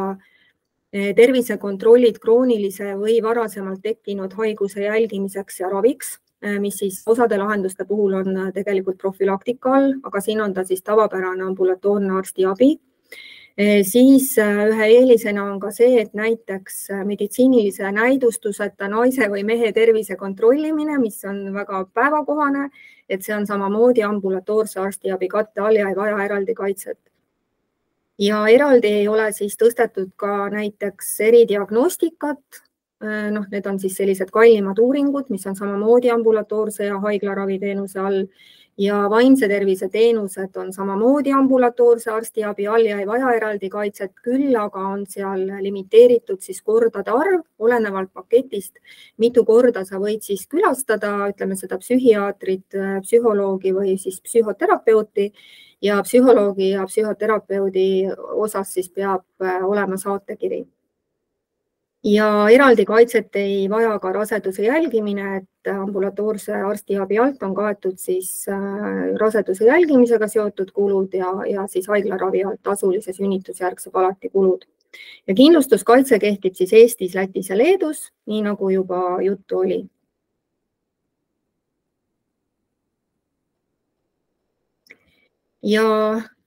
tervisekontrollid kroonilise või varasemalt tekkinud haiguse jälgimiseks ja raviks, mis siis osade lahenduste puhul on tegelikult profülaktika all, aga siin on ta siis tavapärane ambulatoorne arstiabi. Siis ühe eelisena on ka see, et näiteks meditsiinilise näidustuseta naise või mehe tervise kontrollimine, mis on väga päevakohane, et see on samamoodi ambulatoorse arstiabi katte all ja ei vaja eraldi kaitset. Ja eraldi ei ole siis tõstetud ka näiteks eridiagnostikat. Need on siis sellised kallimad uuringud, mis on samamoodi ambulatoorse ja haiglaraviteenuse all. Ja vaimse tervise teenused on samamoodi ambulatoorse arstiabi all ja ei vaja eraldi kaitset, küll aga on seal limiteeritud siis kordade arv, olenevalt paketist, mitu korda sa võid siis külastada, ütleme seda psühhiaatrit, psühholoogi või siis psühhoterapeuti ja psühholoogi ja psühhoterapeudi osas siis peab olema saatekiri. Ja eraldi kaitset ei vaja ka raseduse jälgimine, et ambulatoorse arstiabi alt on kaetud siis raseduse jälgimisega seotud kulud ja siis haiglaravi alt tasulise sünnitusjärgse palati kulud. Ja kindlustuskaitse kehtib siis Eestis, Lätis ja Leedus, nii nagu juba juttu oli. Ja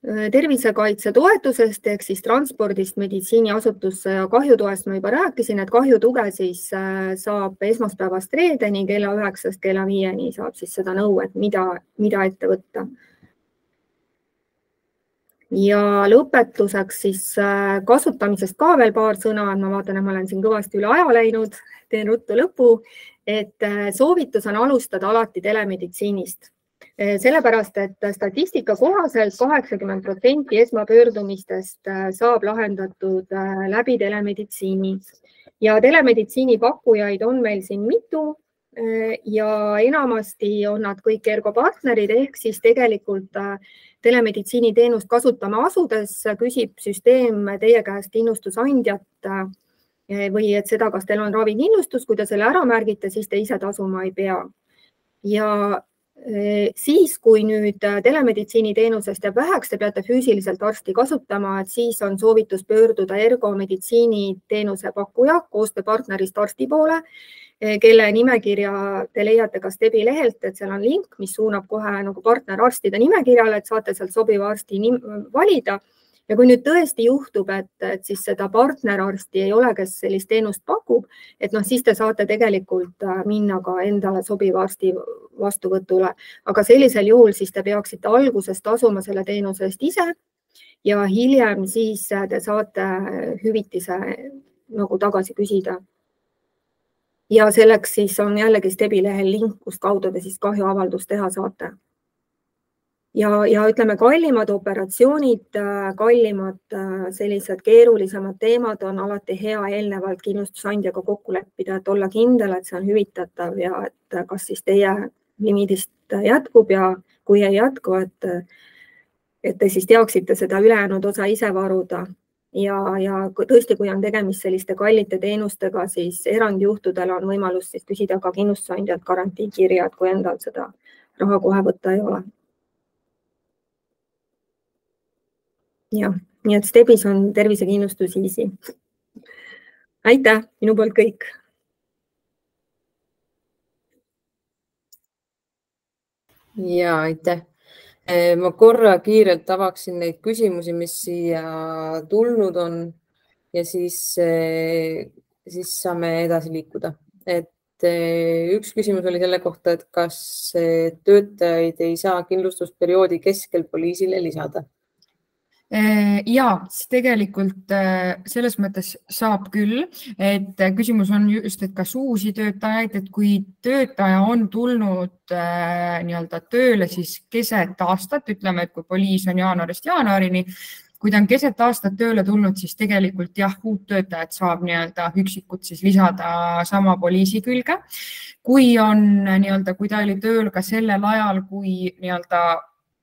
tervisekaitse toetusest ehk siis transpordist, meditsiiniasutusse ja kahjutoest ma juba rääkisin, et kahjutuge siis saab esmaspäevast reedeni kella 9 kella 5 saab siis seda nõu, et mida ette võtta. Ja lõpetuseks siis kasutamisest ka veel paar sõna, ma vaatan, et ma olen siin kõvasti üle aja läinud, teen ruttu lõpu, et soovitus on alustada alati telemeditsiinist. Sellepärast, et statistika kohaselt 80% esmapöördumistest saab lahendatud läbi telemeditsiini. Ja telemeditsiini pakkujaid on meil siin mitu ja enamasti on nad kõik ergopartnerid ehk siis tegelikult telemeditsiiniteenust kasutama asudes küsib süsteem teie käest kindlustusandjat või et seda, kas teil on ravikindlustus, kui te selle ära märgite, siis te ise tasuma ei pea. Ja siis, kui nüüd telemeditsiiniteenusest jääb väheks, te peate füüsiliselt arsti kasutama, et siis on soovitus pöörduda ergomeditsiiniteenuse pakkuja koostööpartnerist arsti poole, kelle nimekirja te leiate ka Stebi lehelt, et seal on link, mis suunab kohe nagu partnerarstide nimekirjale, et saate sealt sobiva arsti valida. Ja kui nüüd tõesti juhtub, et siis seda partnerarsti ei ole, kes sellist teenust pakub, et siis te saate tegelikult minna ka endale sobiva arsti vastuvõtule. Aga sellisel juhul siis te peaksite alguses tasuma selle teenuse eest ise ja hiljem siis te saate hüvitise nagu tagasi küsida. Ja selleks siis on jällegi Stebi lehel link, kust kaudu te siis kahjuavaldust teha saate. Ja ütleme, kallimad operatsioonid, kallimad sellised keerulisemad teemad on alati hea eelnevalt kindlustusandjaga kokku leppida, et olla kindel, et see on hüvitatav ja et kas siis teie limiidist jätkub ja kui ei jätku, et te siis teaksite seda ülejäänud osa ise varuda. Ja tõesti, kui on tegemist selliste kallite teenustega, siis erandjuhtudel on võimalus siis küsida ka kindlustusandjalt garantiikirja, et kui endal seda raha kohe võtta ei ole. Ja, nii et Stebis on tervisekindlustus easy. Aitäh, minu poolt kõik. Ja, aitäh. Ma korra kiirelt avaksin neid küsimusi, mis siia tulnud on ja siis saame edasi liikuda. Et üks küsimus oli selle kohta, et kas töötajaid ei saa kindlustusperioodi keskel poliisile lisada? Ja, tegelikult selles mõttes saab küll, et küsimus on just, et kas uusi töötajaid, et kui töötaja on tulnud nii-öelda tööle siis keset aastat, ütleme, et kui poliis on jaanuarist jaanuarini, kui ta on keset aastat tööle tulnud, siis tegelikult jah, uut töötajat saab nii-öelda üksikut siis lisada sama poliisi külge. Kui ta oli tööl ka sellel ajal, kui nii-öelda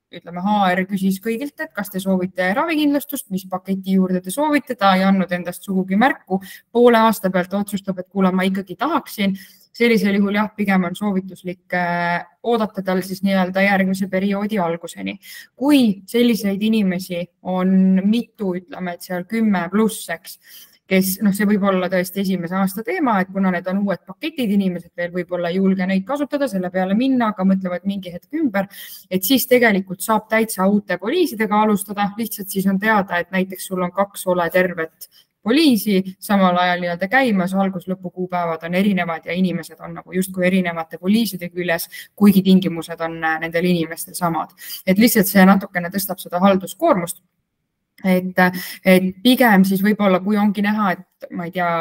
ütleme, HR küsis kõigilt, et kas te soovite ravikindlustust, mis paketi juurde te soovite, ta ei andnud endast sugugi märku. Poole aasta pealt otsustab, et kuule, ma ikkagi tahaksin. Sellisel juhul jah, pigem on soovituslik oodata tal siis nii-öelda järgmise perioodi alguseni. Kui selliseid inimesi on mitu, ütleme, et seal 10+, eks, kes, see võib olla tõesti esimese aasta teema, et kuna need on uued paketid, inimesed veel võib-olla ei julge neid kasutada, selle peale minna, aga mõtlevad mingi hetk ümber, et siis tegelikult saab täitsa uute poliisidega alustada. Lihtsalt siis on teada, et näiteks sul on 2 ole tervet poliisi samal ajal nii-öelda käimas, algus-lõpukuupäevad on erinevad ja inimesed on nagu justkui erinevate poliiside küljes, kuigi tingimused on nendel inimestel samad. Et lihtsalt see natukene tõstab seda halduskoormust. Et pigem siis võib-olla, kui ongi näha, et ma ei tea,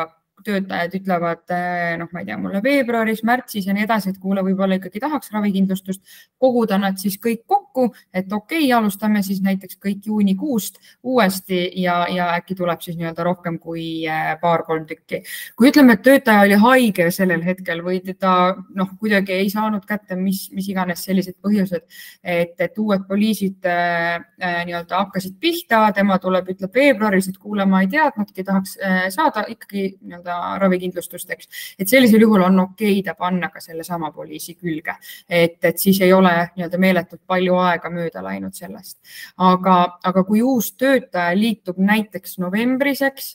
töötajad ütlevad, ma ei tea, mulle veebruaris, märtsis ja nii edasi, et kuule, võib-olla ikkagi tahaks ravikindlustust, koguda nad siis kõik kokku, et okei, alustame siis näiteks kõik juunikuust uuesti ja äkki tuleb siis nii-öelda rohkem kui 2-3 tükki. Kui ütleme, et töötaja oli haige sellel hetkel või teda kuidagi ei saanud kätte, mis iganes sellised põhjused, et uued poliisid nii-öelda hakkasid pihta, tema tuleb, ütleb veebruaris, et kuule, ma ei teadnudki, tahaks saada ikkagi nii-öelda ravikindlustusteks. Et sellisel juhul on okei ta panna ka selle sama poliisi külge, et siis ei ole meeletult palju aega mööda läinud sellest. Aga kui uus töötaja liitub näiteks novembriseks,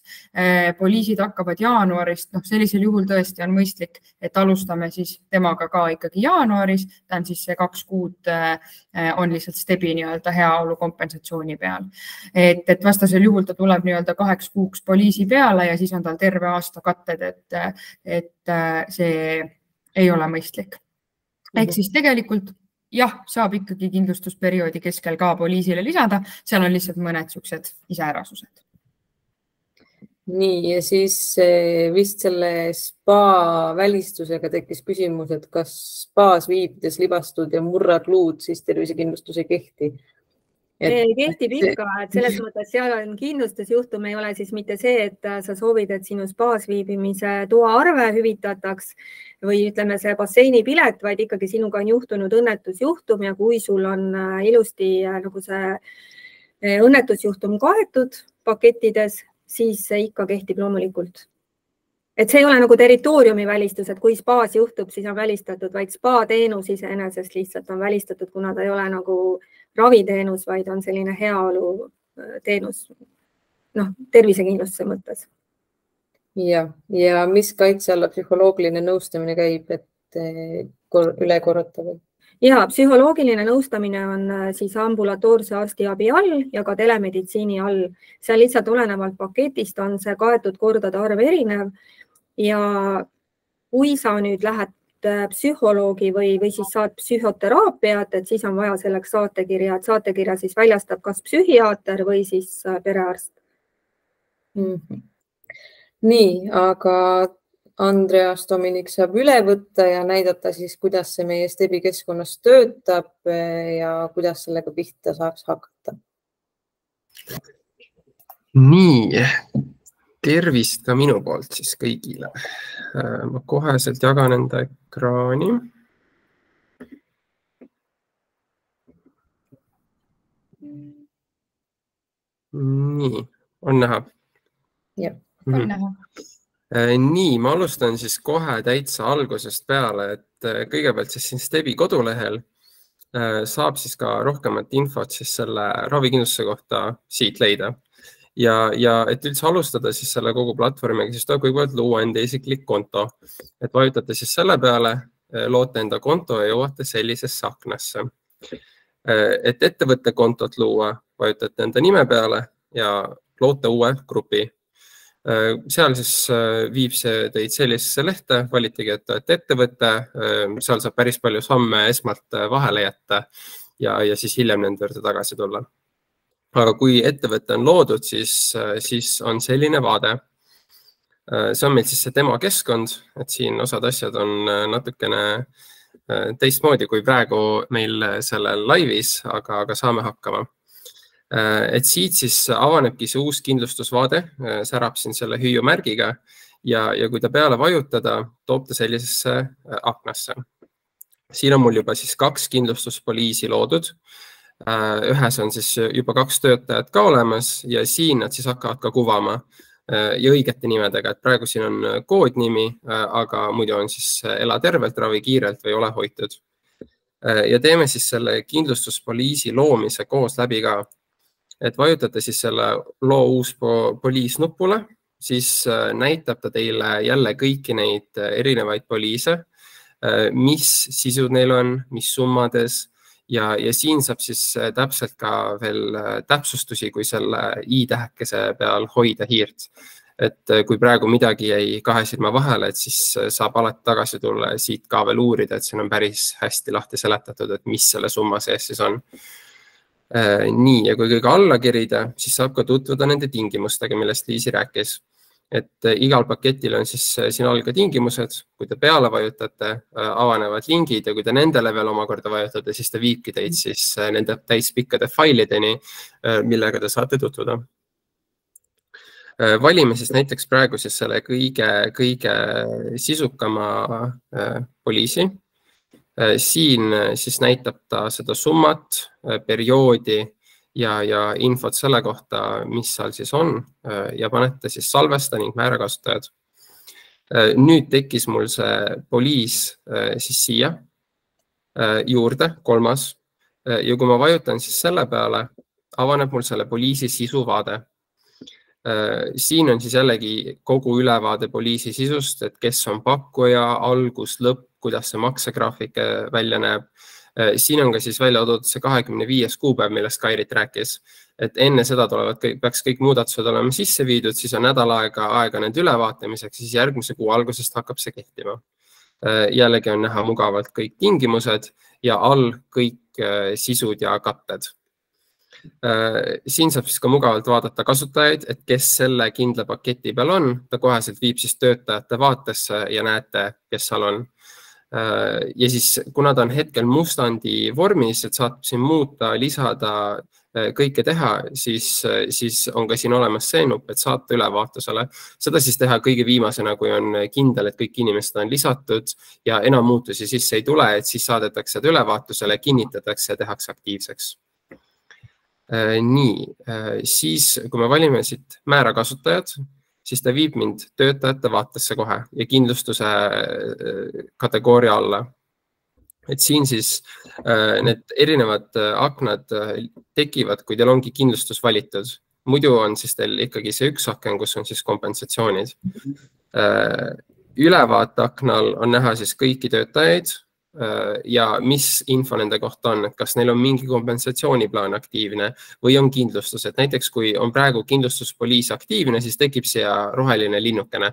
poliisid hakkavad jaanuarist, sellisel juhul tõesti on mõistlik, et alustame siis temaga ka ikkagi jaanuaris, ta on siis see 2 kuud on lihtsalt stebi heaolu kompensatsiooni peal. Et vastasel juhul ta tuleb 8 kuuks poliisi peale ja siis on tal terve aasta katted, et see ei ole mõistlik. Ehk siis tegelikult jah, saab ikkagi kindlustusperioodi keskel ka poliisile lisada, seal on lihtsalt mõned niisugused iseärasused. Nii, ja siis vist selle spa välistusega tekkis küsimus, et kas spaas viibides libastud ja murrad luud, siis tervisekindlustus ei kehti. Kehtib ikka, et selles mõttes seal on kindlustusjuhtum, ei ole siis mitte see, et sa soovid, et sinu spaas viibimise toaarve hüvitataks või ütleme see basseinipilet, vaid ikkagi sinuga on juhtunud õnnetusjuhtum ja kui sul on ilusti nagu see õnnetusjuhtum kaetud pakettides, siis see ikka kehtib loomulikult. Et see ei ole nagu territooriumi välistus, et kui spaas juhtub, siis on välistatud, vaid spa teenus iseenesest lihtsalt on välistatud, kuna ta ei ole nagu raviteenus, vaid on selline heaolu teenus, tervisekindlustuse mõttes. Ja mis kaitse alla psühholoogiline nõustamine käib, et üle korrata veel? Ja psühholoogiline nõustamine on siis ambulatoorse arstiabi all ja ka telemeditsiini all. Seal lihtsalt olenevalt paketist on see kaetud kordade arv erinev ja kui sa nüüd lähed psühholoogi või siis saad psühhoteraapiat, et siis on vaja selleks saatekirja, et saatekirja siis väljastab kas psühhiaater või siis perearst. Nii, aga Andreas Dominik saab üle võtta ja näidata siis, kuidas see meie STEBi keskkonnas töötab ja kuidas sellega pihta saaks hakata. Nii, tervist ka minu poolt siis kõigile. Ma koheselt jagan enda ekraani. Nii, on näha? Jah, on näha. Nii, ma alustan siis kohe täitsa algusest peale, et kõigepealt siis siin STEBi kodulehel saab siis ka rohkemat infot siis selle ravikindlustuse kohta siit leida. Ja et üldse alustada siis selle kogu platvormiga, siis tuleb kõigepealt luua enda isiklik konto. Et vajutate siis selle peale, loote enda konto ja jõuate sellisesse aknasse. Et ettevõtte kontot luua, vajutate enda nime peale ja loote uue grupi. Seal siis viib see teid sellisesse lehte, valitegi, et olete ettevõte, seal saab päris palju samme esmalt vahele jätta ja siis hiljem nende juurde tagasi tulla. Aga kui ettevõte on loodud, siis on selline vaade. See on meil siis see tema keskkond, et siin osad asjad on natukene teistmoodi kui praegu meil sellel laivis, aga saame hakkama. Et siit siis avanebki see uus kindlustusvaade, särab siin selle hüüumärgiga ja kui ta peale vajutada, toob ta sellisesse aknasse. Siin on mul juba siis 2 kindlustuspoliisi loodud. Ühes on siis juba 2 töötajat ka olemas ja siin nad siis hakkavad ka kuvama ja õigete nimedega, et praegu siin on koodnimi, aga muidu on siis ela tervelt, ravi kiirelt või ole hoitud. Ja teeme siis selle kindlustuspoliisi loomise koos läbi ka. Et vajutate siis selle loo uus poliis nupule, siis näitab ta teile jälle kõiki neid erinevaid poliise, mis sisud neil on, mis summades ja siin saab siis täpselt ka veel täpsustusi, kui selle i-tähekese peal hoida hiirt. Et kui praegu midagi jäi 2 silma vahele, et siis saab alati tagasi tulla ja siit ka veel uurida, et siin on päris hästi lahti seletatud, et mis selle summa sees siis on. Nii, ja kui kõige alla kirida, siis saab ka tutvuda nende tingimustega, millest Liisi rääkis. Et igal paketil on siis siin all ka tingimused, kui te peale vajutate, avanevad lingid ja kui te nendele veel omakorda vajutate, siis ta viibki teid siis nende täispikkade failideni, millega te saate tutvuda. Valime siis näiteks praegu siis selle kõige sisukama poliisi. Siin siis näitab ta seda summat, perioodi ja infot selle kohta, mis seal siis on ja panete siis salvesta ning määrakasutajad. Nüüd tekkis mul see poliis siis siia juurde, 3. Ja kui ma vajutan siis selle peale, avaneb mul selle poliisi sisuvaade. Siin on siis jällegi kogu ülevaade poliisi sisust, et kes on pakkuja, algus, lõpp, kuidas see maksegraafik välja näeb. Siin on ka siis välja toodud see 25. kuupäev, millest Kairit rääkis. Et enne seda peaks kõik muudatused olema sisse viidud, siis on nädal aega nende ülevaatamiseks, siis järgmise kuu algusest hakkab see kehtima. Jällegi on näha mugavalt kõik tingimused ja all kõik sisud ja katted. Siin saab siis ka mugavalt vaadata kasutajaid, et kes selle kindla paketi peal on. Ta koheselt viib siis töötajate vaatesse ja näete, kes seal on. Ja siis, kuna ta on hetkel mustandi vormis, et saab siin muuta, lisada, kõike teha, siis on ka siin olemas see nupp, et saata ülevaatusele. Seda siis teha kõige viimasena, kui on kindel, et kõik inimesed on lisatud ja enam muutusi sisse ei tule, et siis saadetakse ülevaatusele, kinnitatakse ja tehakse aktiivseks. Nii, siis kui me valime siit määra kasutajad, siis ta viib mind töötajate vaatesse kohe ja kindlustuse kategooria alla. Et siin siis need erinevad aknad tekivad, kui teil ongi kindlustus valitud. Muidu on siis teil ikkagi see üks aken, kus on siis kompensatsioonid. Ülevaateaknal on näha siis kõiki töötajaid ja mis info nende kohta on, et kas neil on mingi kompensatsiooniplaan aktiivne või on kindlustus. Et näiteks kui on praegu kindlustuspoliis aktiivne, siis tekib siia roheline linnukene,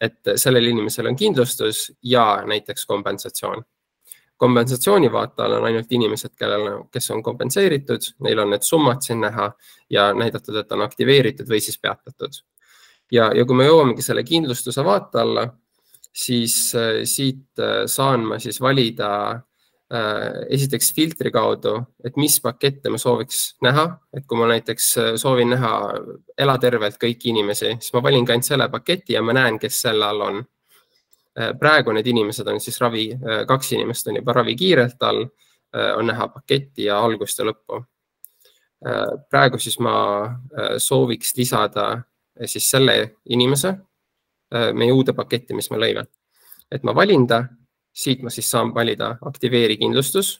et sellel inimesel on kindlustus ja näiteks kompensatsioon. Kompensatsiooni vaata all on ainult inimesed, kes on kompenseeritud, neil on need summad siin näha ja näidatud, et on aktiveeritud või siis peatatud. Ja kui me jõuamegi selle kindlustuse vaata alla, siis siit saan ma siis valida esiteks filtri kaudu, et mis pakette ma sooviks näha. Et kui ma näiteks soovin näha ela tervelt kõiki inimesi, siis ma valin ka ainult selle paketi ja ma näen, kes selle all on. Praegu need inimesed on siis 2 inimest on juba ravi kiirelt all, on näha paketti ja algust ja lõppu. Praegu siis ma sooviks lisada siis selle inimese meie uude paketti, mis me lõime. Et ma valin ta, siit ma siis saan valida aktiveeri kindlustus.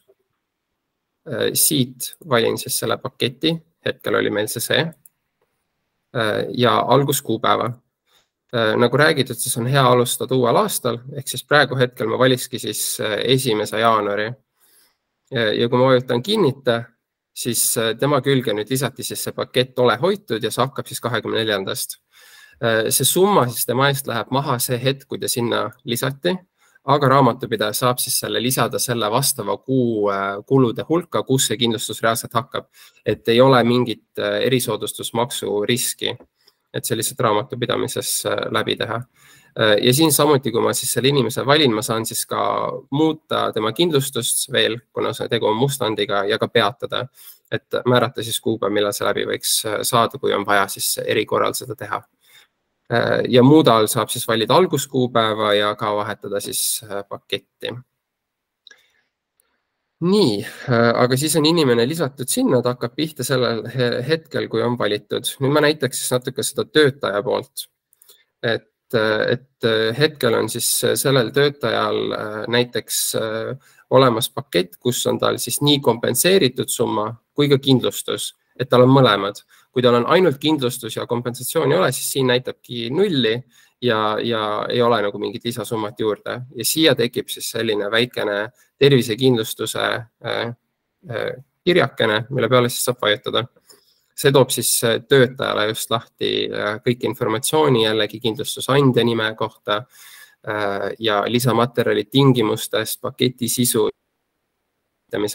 Siit valin siis selle paketi, hetkel oli meil see ja alguskuupäeva. Nagu räägitud, siis on hea alustada uuel aastal, ehk siis praegu hetkel ma valiski siis 1. jaanuari. Ja kui ma vajutan kinnita, siis tema külge nüüd lisati siis see pakett ole hoitud ja see hakkab siis 24. See summa siis tema eest läheb maha see hetk, kui ta sinna lisati, aga raamatupidaja saab siis selle lisada selle vastava kuu kulude hulka, kus see kindlustus reaalselt hakkab. Et ei ole mingit erisoodustusmaksu riski, et see lihtsalt raamatupidamises läbi teha. Ja siin samuti, kui ma siis selle inimese valin, ma saan siis ka muuta tema kindlustust veel, kuna see tegu on mustandiga ja ka peatada, et määrata siis kuupäev, millal see läbi võiks saada, kui on vaja siis erikorral seda teha. Ja muudal saab siis valida alguskuupäeva ja ka vahetada siis paketti. Nii, aga siis on inimene lisatud sinna, ta hakkab pihta sellel hetkel, kui on valitud. Nüüd ma näitaks siis natuke seda töötaja poolt. Et hetkel on siis sellel töötajal näiteks olemas pakett, kus on tal siis nii kompenseeritud summa kui ka kindlustus, et tal on mõlemad. Kui tal on ainult kindlustus ja kompensatsioon ei ole, siis siin näitabki 0 ja ei ole nagu mingit lisasummat juurde. Ja siia tekib siis selline väikene tervisekindlustuse kirjakene, mille peale siis saab vajutada. See toob siis töötajale just lahti kõik informatsiooni jällegi kindlustusandja nime kohta ja lisamaterjali tingimustest, paketi sisu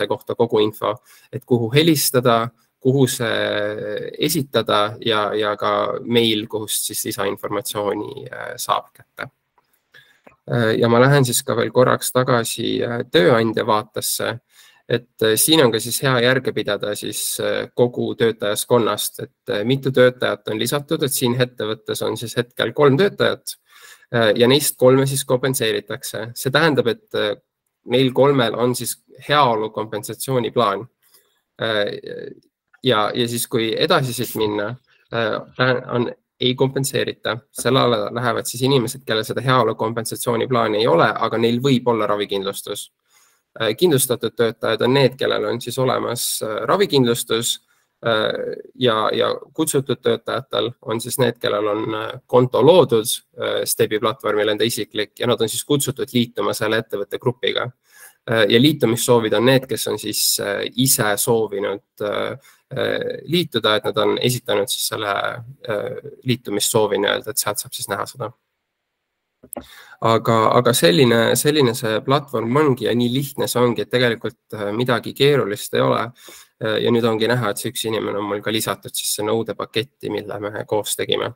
kohta kogu info, et kuhu helistada, kuhu see esitada ja ka meil, kuhust siis lisainformatsiooni saab kätte. Ja ma lähen siis ka veel korraks tagasi tööandja vaatesse, et siin on ka siis hea järge pidada siis kogu töötajaskonnast, et mitu töötajat on lisatud, et siin ettevõttes on siis hetkel 3 töötajat ja neist 3 siis kompenseeritakse. See tähendab, et neil 3 on siis heaolu kompensatsiooniplaan. Ja siis kui edasi siit minna, on ei kompenseerita. Selle alla lähevad siis inimesed, kellel seda heaolu kompensatsiooniplaani ei ole, aga neil võib olla ravikindlustus. Kindlustatud töötajad on need, kellel on siis olemas ravikindlustus ja kutsutud töötajatel on siis need, kellel on konto loodud Stebi platvormil enda isiklik ja nad on siis kutsutud liituma selle ettevõtte grupiga. Ja liitumissoovid on need, kes on siis ise soovinud liituda, et nad on esitanud siis selle liitumissoovi nii-öelda, et sealt saab siis näha seda. Aga selline see platvorm ongi ja nii lihtne see ongi, et tegelikult midagi keerulist ei ole. Ja nüüd ongi näha, et see üks inimene on mul ka lisatud siis see nõudepaketti, mille me koos tegime.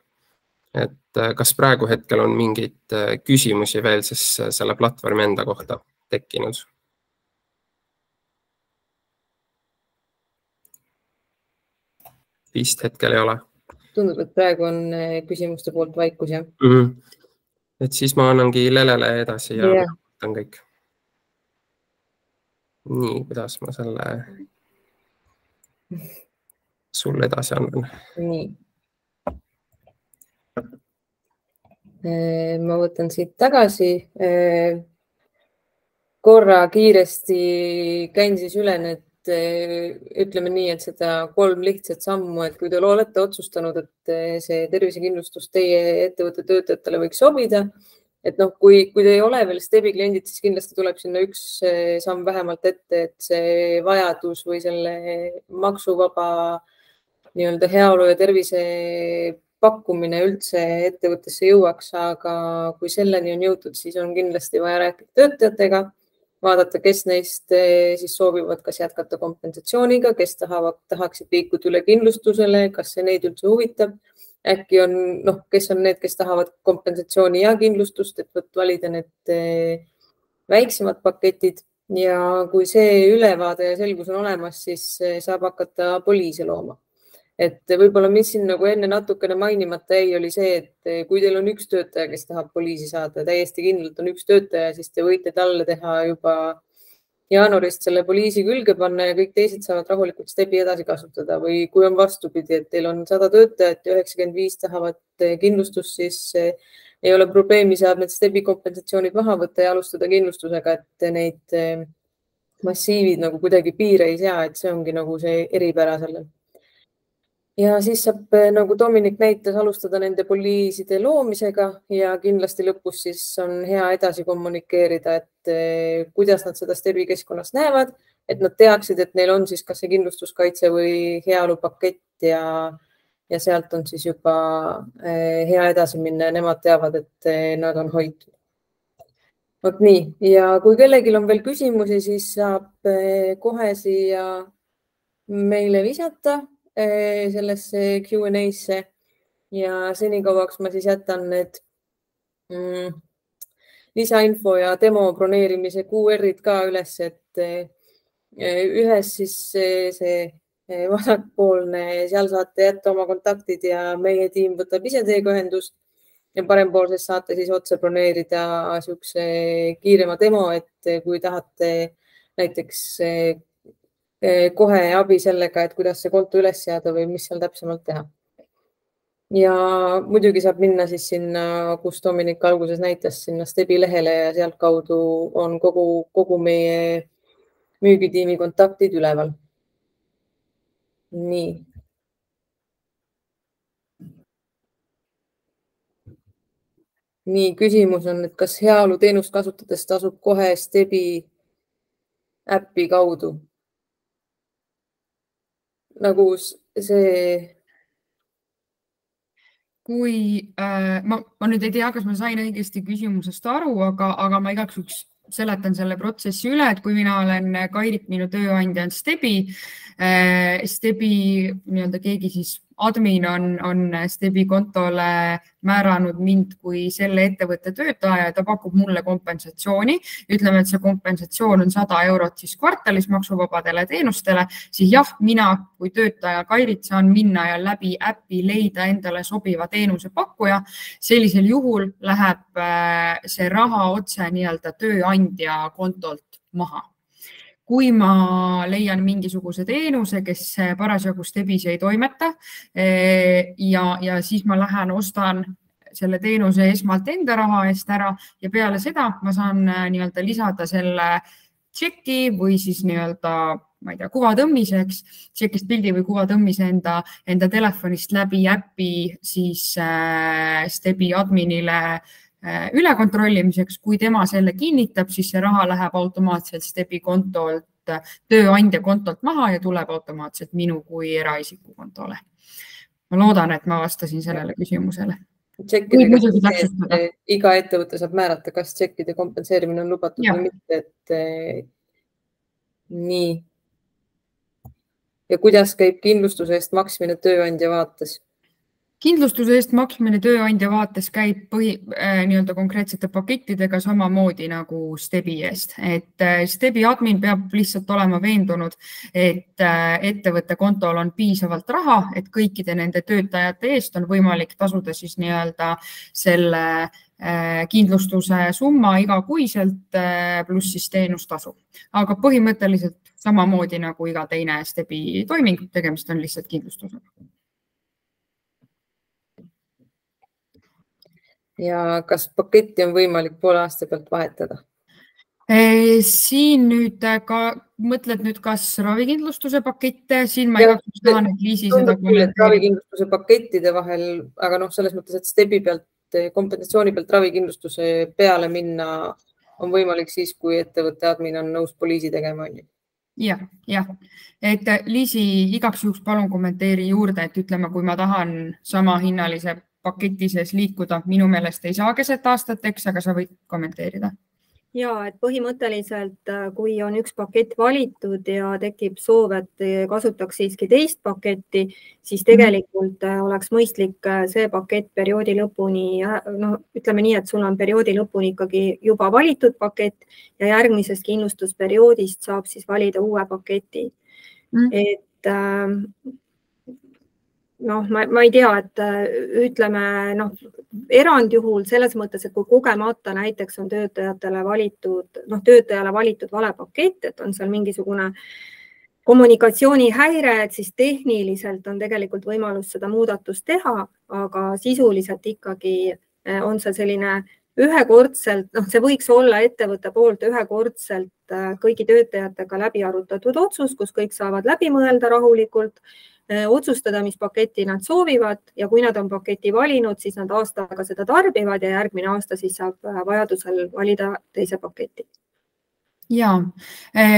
Et kas praegu hetkel on mingeid küsimusi veel siis selle platvormi enda kohta tekkinud? Vist hetkel ei ole. Tundub, et praegu on küsimuste poolt vaikus, jah? Et siis ma annangi Lelele edasi ja võtan kõik. Nii, kuidas ma selle sulle edasi annan? Nii. Ma võtan siit tagasi. Korra kiiresti käin siis üle need ütleme nii, et seda 3 lihtsat sammu, et kui te olete otsustanud, et see tervisekindlustus teie ettevõtte töötajatele võiks sobida, et kui te ei ole veel Stebi kliendid, siis kindlasti tuleb sinna üks samm vähemalt ette, et see vajadus või selle maksuvaba nii-öelda heaolu ja tervise pakkumine üldse ettevõttesse jõuaks, aga kui selleni on jõutud, siis on kindlasti vaja rääkida töötajatega, vaadata, kes neist siis soovivad kas jätkata kompensatsiooniga, kes tahaksid liikuda üle kindlustusele, kas see neid üldse huvitab. Äkki on, kes on need, kes tahavad kompensatsiooni ja kindlustust, et valida need väiksemad paketid. Ja kui see ülevaade ja selgus on olemas, siis saab hakata poliise looma. Et võib-olla mis siin enne natukene mainimata ei oli see, et kui teil on üks töötaja, kes tahab poliisi saada, täiesti kindlalt on üks töötaja, siis te võite talle teha juba jaanuarist selle poliisi külge panna ja kõik teised saavad rahulikult Stebi edasi kasutada. Või kui on vastupidi, et teil on 100 töötajat ja 95 tahavad kindlustust, siis ei ole probleemi, saab need Stebi kompensatsioonid maha võtta ja alustada kindlustusega, et neid massiivid kuidagi piire ei sea, et see ongi see eripära sellel. Ja siis saab, nagu Dominik näitas, alustada nende poliiside loomisega ja kindlasti lõpus siis on hea edasi kommunikeerida, et kuidas nad seda Stebi keskkonnas näevad, et nad teaksid, et neil on siis kas see kindlustuskaitse või heaolupakett ja sealt on siis juba hea edasi minna ja nemad teavad, et nad on hoitud. Vot nii. Ja kui kellelgi on veel küsimusi, siis saab kohe siia meile visata sellesse Q&A-sse ja senikauaks ma siis jätan need lisainfo ja demo broneerimise QR-id ka üles, et ühes siis see vasakpoolne, seal saate jätta oma kontaktid ja meie tiim võtab ise teiega ühendust ja parempoolses saate siis otse broneerida niisuguse kiirema demo, et kui tahate näiteks kohe abi sellega, et kuidas see konto üles seada või mis seal täpsemalt teha. Ja muidugi saab minna siis sinna, kus Dominik alguses näitas, sinna Stebi lehele ja sealt kaudu on kogu meie müügitiimi kontaktid üleval. Nii. Nii, küsimus on, et kas heaolu teenust kasutades tasub kohe Stebi äppi kaudu? Nagu see... Kui ma nüüd ei tea, kas ma sain õigesti küsimusest aru, aga ma igaks juhuks seletan selle protsessi üle, et kui mina olen Kairit, minu tööandja on Stebi nii-öelda keegi siis admin on Stebi kontole määranud mind kui selle ettevõtte töötaja ja ta pakub mulle kompensatsiooni. Ütleme, et see kompensatsioon on 100 eurot siis kvartalis maksuvabadele teenustele, siis jah, mina kui töötaja Kairit saan minna ja läbi äppi leida endale sobiva teenuse pakkuja. Sellisel juhul läheb see raha otse nii-öelda tööandja kontolt maha. kui ma leian mingisuguse teenuse, kes parasjagu Stebis ei toimeta ja siis ma lähen ostan selle teenuse esmalt enda raha eest ära ja peale seda ma saan nii-öelda lisada selle tšeki või siis nii-öelda, ma ei tea, kuvatõmmiseks, tšekist pildi või kuvatõmmise enda telefonist läbi äppi siis Stebi adminile üle kontrollimiseks. Kui tema selle kinnitab, siis see raha läheb automaatselt Stebi kontolt, tööandja kontolt maha ja tuleb automaatselt minu kui eraisiku kontole. Ma loodan, et ma vastasin sellele küsimusele. Iga ettevõte saab määrata, kas tšekkide kompenseerimine on lubatud või mitte. Nii. Ja kuidas käib kindlustuse eest maksmine tööandja vaates? Kindlustuse eest maksmine tööandja vaates käib nii-öelda konkreetsete pakettidega samamoodi nagu Stebi eest. Et Stebi admin peab lihtsalt olema veendunud, et ettevõtte kontol on piisavalt raha, et kõikide nende töötajate eest on võimalik tasuda siis nii-öelda selle kindlustuse summa igakuiselt pluss siis teenustasu. Aga põhimõtteliselt samamoodi nagu iga teine Stebi toiming, tegemist on lihtsalt kindlustusega. Ja kas paketti on võimalik poole aasta pealt vahetada? Siin nüüd ka mõtled nüüd, kas ravikindlustuse pakette, siin ma igaks tahan, et Liisi seda ravikindlustuse pakettide vahel, aga selles mõttes, et Stebi pealt, kompensatsiooni pealt ravikindlustuse peale minna on võimalik siis, kui ettevõtte admin on nõus poliisi tegema. Jah, et Liisi igaks juhuks palun kommenteeri juurde, et ütleme, kui ma tahan sama hinnalise paketi sees liikuda, minu meelest ei saa keset aastat, aga sa võid kommenteerida. Ja, et põhimõtteliselt, kui on üks pakett valitud ja tekib soov, et kasutaks siiski teist paketti, siis tegelikult oleks mõistlik see pakett perioodi lõpuni, ütleme nii, et sul on perioodi lõpuni ikkagi juba valitud pakett ja järgmisest kindlustusperioodist saab siis valida uue paketi. Et ma ei tea, et ütleme erandjuhul selles mõttes, et kui kogemata näiteks on töötajale valitud vale pakett, et on seal mingisugune kommunikatsioonihäire, et siis tehniliselt on tegelikult võimalus seda muudatust teha, aga sisuliselt ikkagi on see selline ühekordselt, see võiks olla ettevõtte poolt ühekordselt kõigi töötajatega läbi arutatud otsus, kus kõik saavad läbi mõelda rahulikult, otsustada, mis paketi nad soovivad ja kui nad on paketi valinud, siis nad aastaga seda tarbivad ja järgmine aasta siis saab vajadusel valida teise paketi. Ja,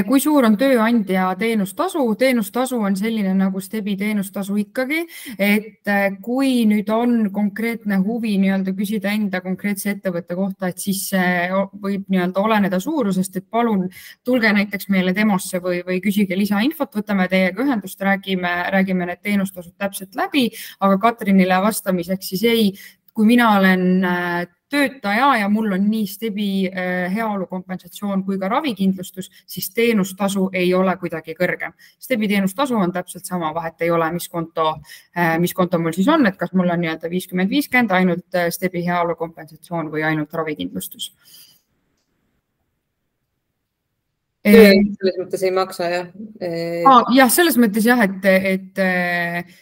kui suur on tööandja teenustasu? Teenustasu on selline nagu Stebi teenustasu ikkagi, et kui nüüd on konkreetne huvi nii-öelda küsida enda konkreetse ettevõtte kohta, et siis võib nii-öelda oleneda suurusest, et palun tulge näiteks meile demosse või küsige lisainfot, võtame teiega ühendust, räägime need teenustasud täpselt läbi, aga Katrinile vastamiseks siis ei, kui mina olen töötaja ja mul on nii Stebi heaolu kompensatsioon kui ka ravikindlustus, siis teenustasu ei ole kuidagi kõrgem. Stebi teenustasu on täpselt sama, vahet ei ole, mis konto mul siis on, et kas mul on nii-öelda 50-50 ainult Stebi heaolu kompensatsioon või ainult ravikindlustus. Selles mõttes ei maksa, jah? Jah, selles mõttes jah, et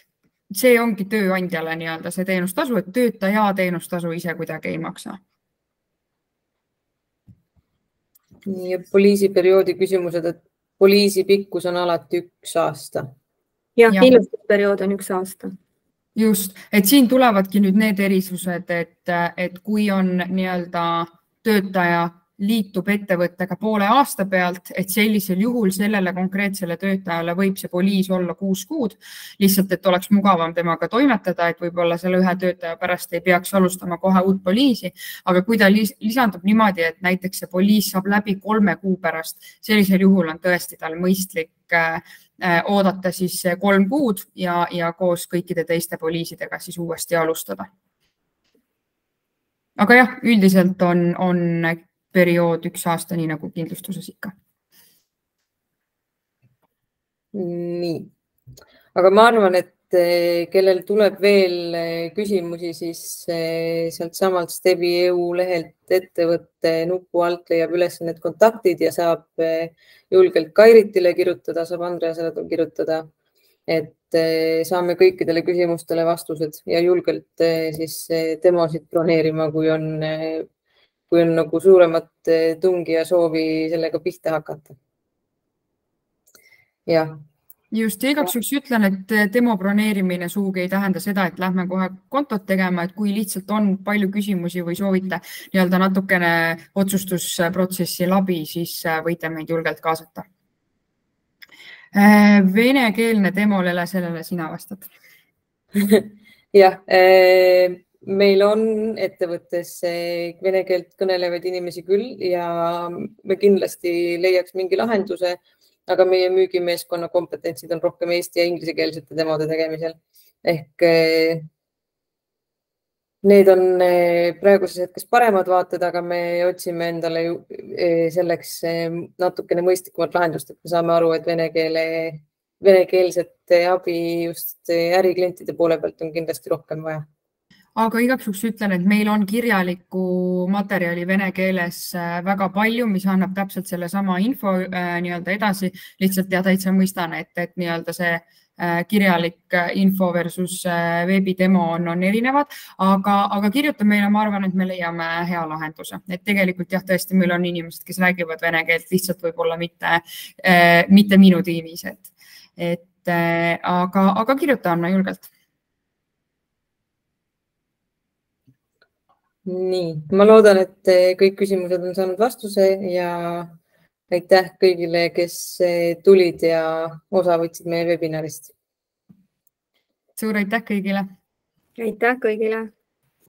see ongi tööandjale nii-öelda see teenustasu, et töötaja teenustasu ise kuidagi ei maksa. Ja poliisiperioodi küsimused, et poliisi pikkus on alati 1 aasta. Ja, kindlustusperiood on 1 aasta. Just, et siin tulevadki nüüd need erisused, et kui on nii-öelda töötaja liitub ettevõttega poole aasta pealt, et sellisel juhul sellele konkreetsele töötajale võib see poliis olla 6 kuud, lihtsalt, et oleks mugavam temaga toimetada, et võib-olla selle ühe töötaja pärast ei peaks alustama kohe uut poliisi, aga kui ta lisandub niimoodi, et näiteks see poliis saab läbi 3 kuu pärast, sellisel juhul on tõesti tal mõistlik oodata siis 3 kuud ja koos kõikide teiste poliisidega siis uuesti alustada. Aga jah, üldiselt on periood 1 aasta, nii nagu kindlustuses ikka. Nii. Aga ma arvan, et kellel tuleb veel küsimusi, siis sealt samalt Stebi EU lehelt ettevõtte nupu alt leiab üles need kontaktid ja saab julgelt Kairitile kirjutada, saab Andreasele kirjutada, et saame kõikidele küsimustele vastused ja julgelt siis demosid broneerima, kui on nagu suuremat tungi ja soovi sellega pihta hakata. Jah. Just, igaks juhuks ütlen, et demo broneerimine sugugi ei tähenda seda, et lähme kohe kontot tegema, et kui lihtsalt on palju küsimusi või soovite nii-öelda natukene otsustusprotsessi läbi, siis võite meid julgelt kaasata. Venekeelne demo, Lele, sellele sina vastad. Jah, meil on ettevõttes vene keelt kõnelevaid inimesi küll ja me kindlasti leiaks mingi lahenduse, aga meie müügimeeskonna kompetentsid on rohkem eesti ja inglisekeelsete demode tegemisel. Ehk need on praeguses hetkes paremad vaated, aga me otsime endale selleks natukene mõistlikumat lahendust, et me saame aru, et venekeelset abi just äriklientide poole pealt on kindlasti rohkem vaja. Aga igaks juhuks ütlen, et meil on kirjalikku materjali vene keeles väga palju, mis annab täpselt selle sama info nii-öelda edasi. Lihtsalt täitsa mõistan, et nii-öelda see kirjalik info versus veebidemo on erinevad, aga kirjuta meile, ma arvan, et me leiame hea lahenduse. Et tegelikult jah, tõesti, meil on inimesed, kes räägivad vene keelt, lihtsalt võib-olla mitte minu tiimis. Aga kirjuta Anna julgelt. Nii, ma loodan, et kõik küsimused on saanud vastuse ja aitäh kõigile, kes tulid ja osa võtsid meie webinarist. Suur aitäh kõigile. Aitäh kõigile.